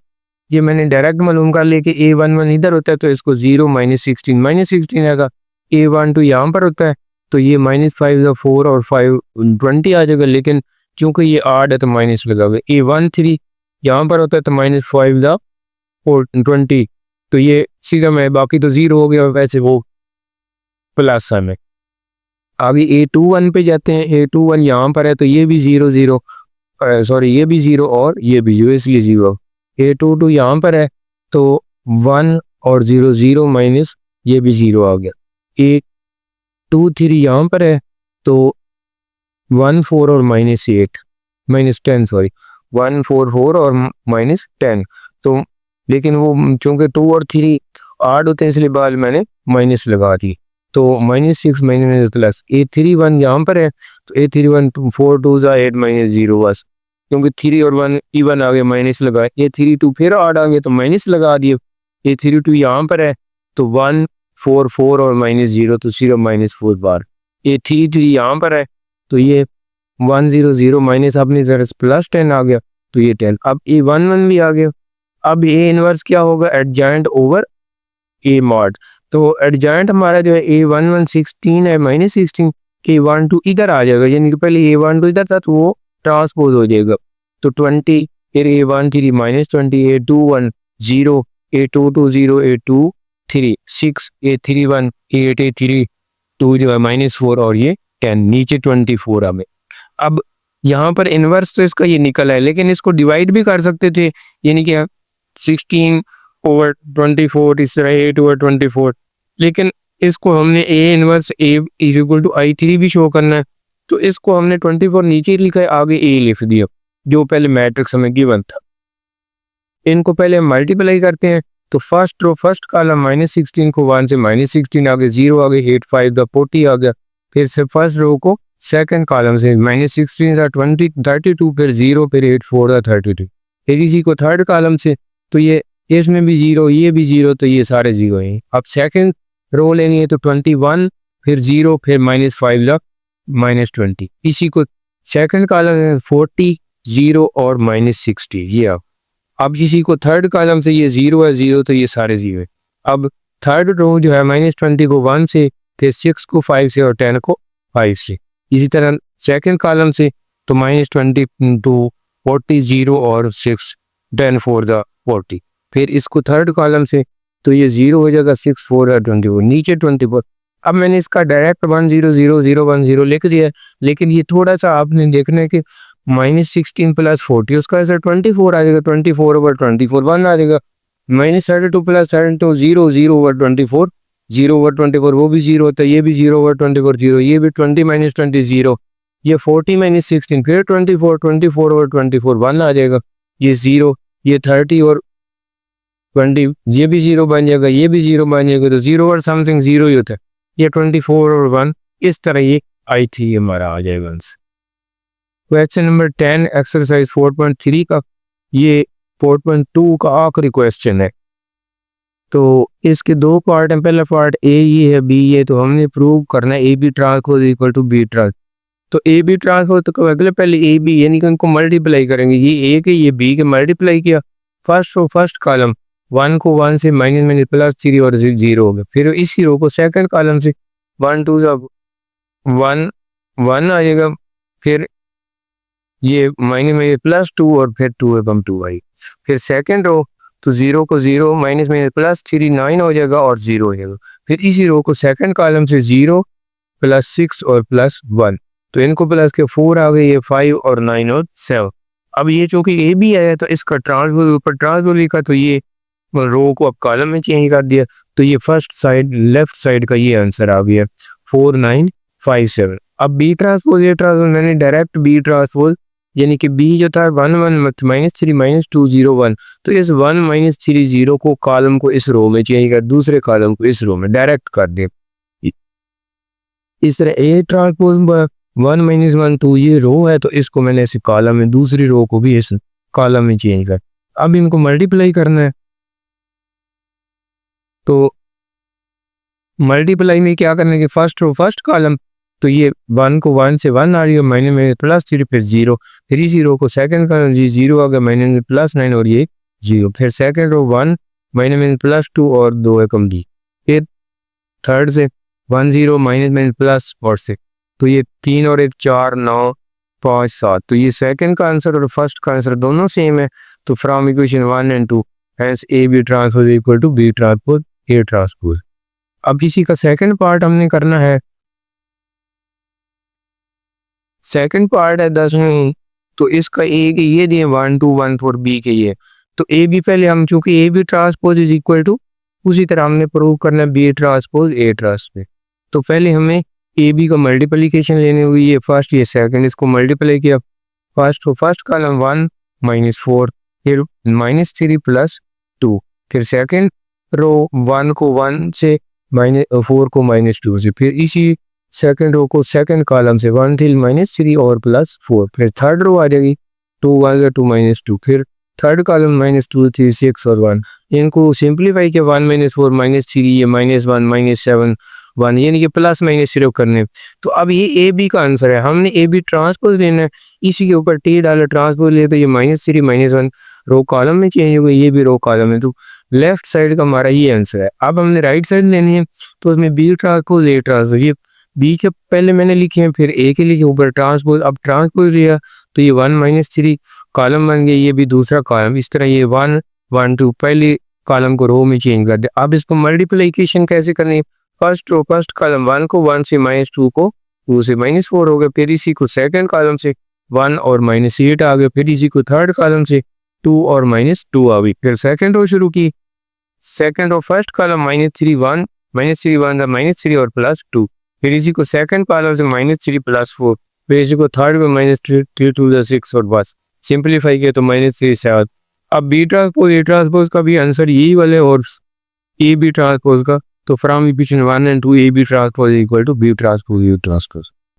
ये मैंने डायरेक्ट मालूम कर लिया कि A11 इधर होता है, तो इसको 0 -16 आएगा। A12 यहाँ पर होता है, तो ये -5 4 और 5 20 आ जाएगा, लेकिन चूंकि ये आड है तो माइनस लगाओगे। A13 यहाँ पर होता है तो -5 4 20, तो ये सीधा में बाकी तो 0 हो गया, वैसे वो प्लस साइन है। आगे A21 पे जाते हैं, A21 यहाँ पर है तो ये भी 0 0, सॉरी ये भी 0 और ये भी 0, इसलिए 0। A22 यहाँ पर है तो 1 और 0 0 माइनस ये भी 0 आ गया। A23 यहाँ पर है तो 1 4 और -10, सॉरी 1 4 4 और -10, तो लेकिन वो चूंकि 2 और 3 8 होते हैं इसलिए बाद मैंने माइनस लगा दी, तो -6 प्लस A31 यहाँ पर है, तो A31 4 2 8 -0 बस, क्योंकि 3 और 1 इवन आ गया माइनस लगाए। A32 फिर 8 आ गया तो माइनस लगा दिए। A32 यहाँ पर है तो 1 4 4 और -0 तो 0 -4 बार। A33 यहाँ पर है तो ये 1 0 0 माइनस अपनी तरह से +10 आ गया, तो ये 10। अब A11 भी आ गया। अब A इनवर्स क्या होगा, एडजॉइंट ओवर A मॉड, तो एडजॉइंट हमारा जो है A11 16 है -16, A12 इधर आ जाएगा, यानी कि पहले A12 इधर था तो वो ट्रांसपोज हो जाएगा, तो 20, फिर A13 -20, A21 0, A22 0, A23 6, A31 8, A32 जो है -4 और ये 10, नीचे 24 हमें। अब यहाँ पर इनवर्स तो इसका ये निकल है, लेकिन इसको डिवाइड भी कर सकते थे, यानी कि 16 ओवर 24, इस तरह 8 ओवर 24, लेकिन इसको हमने A inverse A is equal to I3 भी शो करना है, तो इसको हमने 24 नीचे लिखा है, आगे A लिख दिया जो पहले मैट्रिक्स हमें गिवन था। इनको पहले मल्टीप्लाई करते हैं, तो फर्स्ट रो फर्स्ट कॉलम -16 को 1 से -16 आगे 0 आगे 8 5 40 आ गया, फिर से फर्स्ट रो को सेकंड कॉलम से -16 था 20 32, फिर 0 फिर 8 4 था 32, फिर इसी को थर्ड कॉलम से, तो ये इसमें भी 0 ये भी 0, तो ये सारे 0 हैं। अब सेकंड रो लेनी है तो 21 फिर 0 फिर -5 -20, इसी को सेकंड कॉलम है 40 0 और -60 ये। अब इसी को थर्ड कॉलम से ये 0 है 0, तो ये सारे 0 है। अब थर्ड रो जो है -20 को 1 से, फिर 6 को 5 से और 10 को 5 से, इसी तरह सेकंड कॉलम से तो -20 to 40 0 और 6 10 4 द 40, फिर इसको थर्ड कॉलम से तो ये 0 हो जाएगा 6 4 और 24 नीचे 24। अब मैंने इसका डायरेक्ट 1 0 0 0 1 0 लिख दिया, लेकिन ये थोड़ा सा आपने देखना है कि -16 + 40 उसका आंसर 24 आ जाएगा, 24 ओवर 24 1 आ जाएगा, -32 + 32 0 0 ओवर 24 0 ओवर 24 वो भी 0 होता है, ये भी 0 ओवर 24 0, ये भी 20 -20 0, ये 40 -16 फिर 24 24 ओवर 24 1 आ जाएगा, ये 0, ये 30 और 20 ये भी 0 बन जाएगा, ये भी 0 बन जाएगा, तो 0 और समथिंग 0 ही होता है, ये 24 और 1, इस तरह ये I3 हमारा आ जाएगा आंसर। क्वेश्चन नंबर 10 एक्सरसाइज 4.3 का, ये 4.2 का आखिरी क्वेश्चन है। तो इसके दो पार्ट हैं, पहला पार्ट A ये है B ये, तो हमने प्रूव करना है AB transpose equal to B trans. तो AB ट्रांसपोज तो अगले पहले AB यानी कि उनको मल्टीप्लाई करेंगे, ये A के ये B के मल्टीप्लाई किया, फर्स्ट रो फर्स्ट कॉलम 1 को 1 से माइनस +3 और 0 हो गया, फिर इसी रो को सेकंड कॉलम से 1 2 1 1 आ जाएगा, फिर ये -2 और फिर 2 एवं 2 आई, फिर सेकंड रो तो 0 को 0 माइनस माइनस प्लस 3 9 हो जाएगा और 0 हो जाएगा। फिर इसी रो को सेकंड कॉलम से 0 प्लस 6 और प्लस 1, तो इनको प्लस के 4 आ गई, ये 5 और 9 और 7। अब ये चूंकि ए बी आया तो इसका ट्रांसपोज ऊपर ट्रांसपोज लिखा, तो ये रो को अब कॉलम में चेंज कर दिया, तो ये फर्स्ट साइड लेफ्ट साइड का ये आंसर आ गया 4 9 5 7। अब बी ट्रांसपोज ए ट्रांसपोज मैंने डायरेक्ट बी ट्रांसपोज यानी कि बी जो था 1 1 माइनस 3 माइनस 2 0 1, तो इस 1 माइनस 3 0 को कॉलम को इस रो में चेंज कर, दूसरे कॉलम को इस रो में डायरेक्ट कर दे। इस तरह ए ट्रांसपोज 1 माइनस 1 2 ये रो है, तो इसको मैंने इस कॉलम में दूसरी रो को भी इस कॉलम में चेंज कर। अब इनको मल्टीप्लाई करना है, तो मल्टीप्लाई में क्या करने के फर्स्ट रो फर्स्ट कॉलम, तो ये 1 को 1 से 1 आ रही है, माइनस में प्लस 3 फिर 0, फिर इसी रो को सेकंड कॉलम जी 0 आ गया माइनस में प्लस 9 और ये 0, फिर सेकंड रो 1 माइनस में प्लस 2 और 2 है कम डी, फिर थर्ड से 1 0 माइनस में प्लस और 6, तो ये 3 और 1 4 9 5 7, तो ये सेकंड का आंसर और फर्स्ट का आंसर दोनों सेम है। तो from equation 1 and 2 hence A B transpose equal to B transpose A transpose. अब इसी का सेकंड पार्ट हमने करना है, सेकंड पार्ट है 10 में, तो इसका ए के ये दिए 1 2 1 4 बी के ये, तो ए बी पहले हम चूंकि A B transpose is equal to उसी तरह हमने प्रूव करना है बी ट्रांसपोज ए ट्रांसपोज। तो पहले हमें ए बी का मल्टीप्लिकेशन लेनी होगी, ये फर्स्ट ये सेकंड, इसको मल्टीप्लाई किया, फर्स्ट तो फर्स्ट कॉलम 1 माइनस 4 फिर माइनस 3 प्लस 2, फिर सेकंड रो 1 को 1 से माइनस 4 को माइनस 2 से, फिर इसी सेकंड रो को सेकंड कॉलम से 1 थी माइनस 3 और प्लस 4, फिर थर्ड रो आ जाएगी 2 1 2 माइनस 2, फिर थर्ड कॉलम माइनस 2 3 6 और 1, इनको सिंप्लीफाई किया 1 माइनस 4 माइनस 3 ये माइनस 1 माइनस 7 1, यानी कि प्लस माइनस सिर्फ करने। तो अब ये ए बी का आंसर है, हमने ए बी ट्रांसपोज लेना है, इसी के ऊपर टी डाला ट्रांसपोज ले, तो ये माइनस 3 माइनस 1 रो कॉलम में चेंज हो गई, ये भी रो कॉलम है, तो लेफ्ट साइड का हमारा ये आंसर है। अब हमने राइट साइड लेनी है, तो उसमें बी ट्रांसपोज ए ट्रांसपोज, ये बी के पहले मैंने लिखे हैं, फिर ए के लिखे ऊपर ट्रांसपोज, अब ट्रांसपोज लिया तो ये 1 माइनस 3 कॉलम बन गया, ये भी दूसरा कॉलम, इस तरह ये 1 1 2 पहले कॉलम को रो में चेंज कर दे। अब इसको मल्टीप्लिकेशन कैसे करनी है, फर्स्ट रो फर्स्ट कॉलम 1 को 1 से माइनस 2 को 2 से माइनस 4 हो गया, फिर इसी को सेकंड कॉलम से 1 और माइनस 8 आ गया, फिर इसी को थर्ड कॉलम से 2 और माइनस 2 आ गई, फिर सेकंड रो शुरू की, second row first column minus 3 1 minus 3 1 minus 3 और प्लस 2, फिर इसी को सेकंड कॉलम से माइनस 3 प्लस 4, फिर इसी को थर्ड में माइनस 3 2 6 और बस सिंप्लीफाई किया तो माइनस 3 7। अब बी ट्रांसपोज ए ट्रांसपोज का भी आंसर यही वाले और ए बी ट्रांसपोज का, तो from equation 1 and 2 A B transpose equal to B transpose A transpose.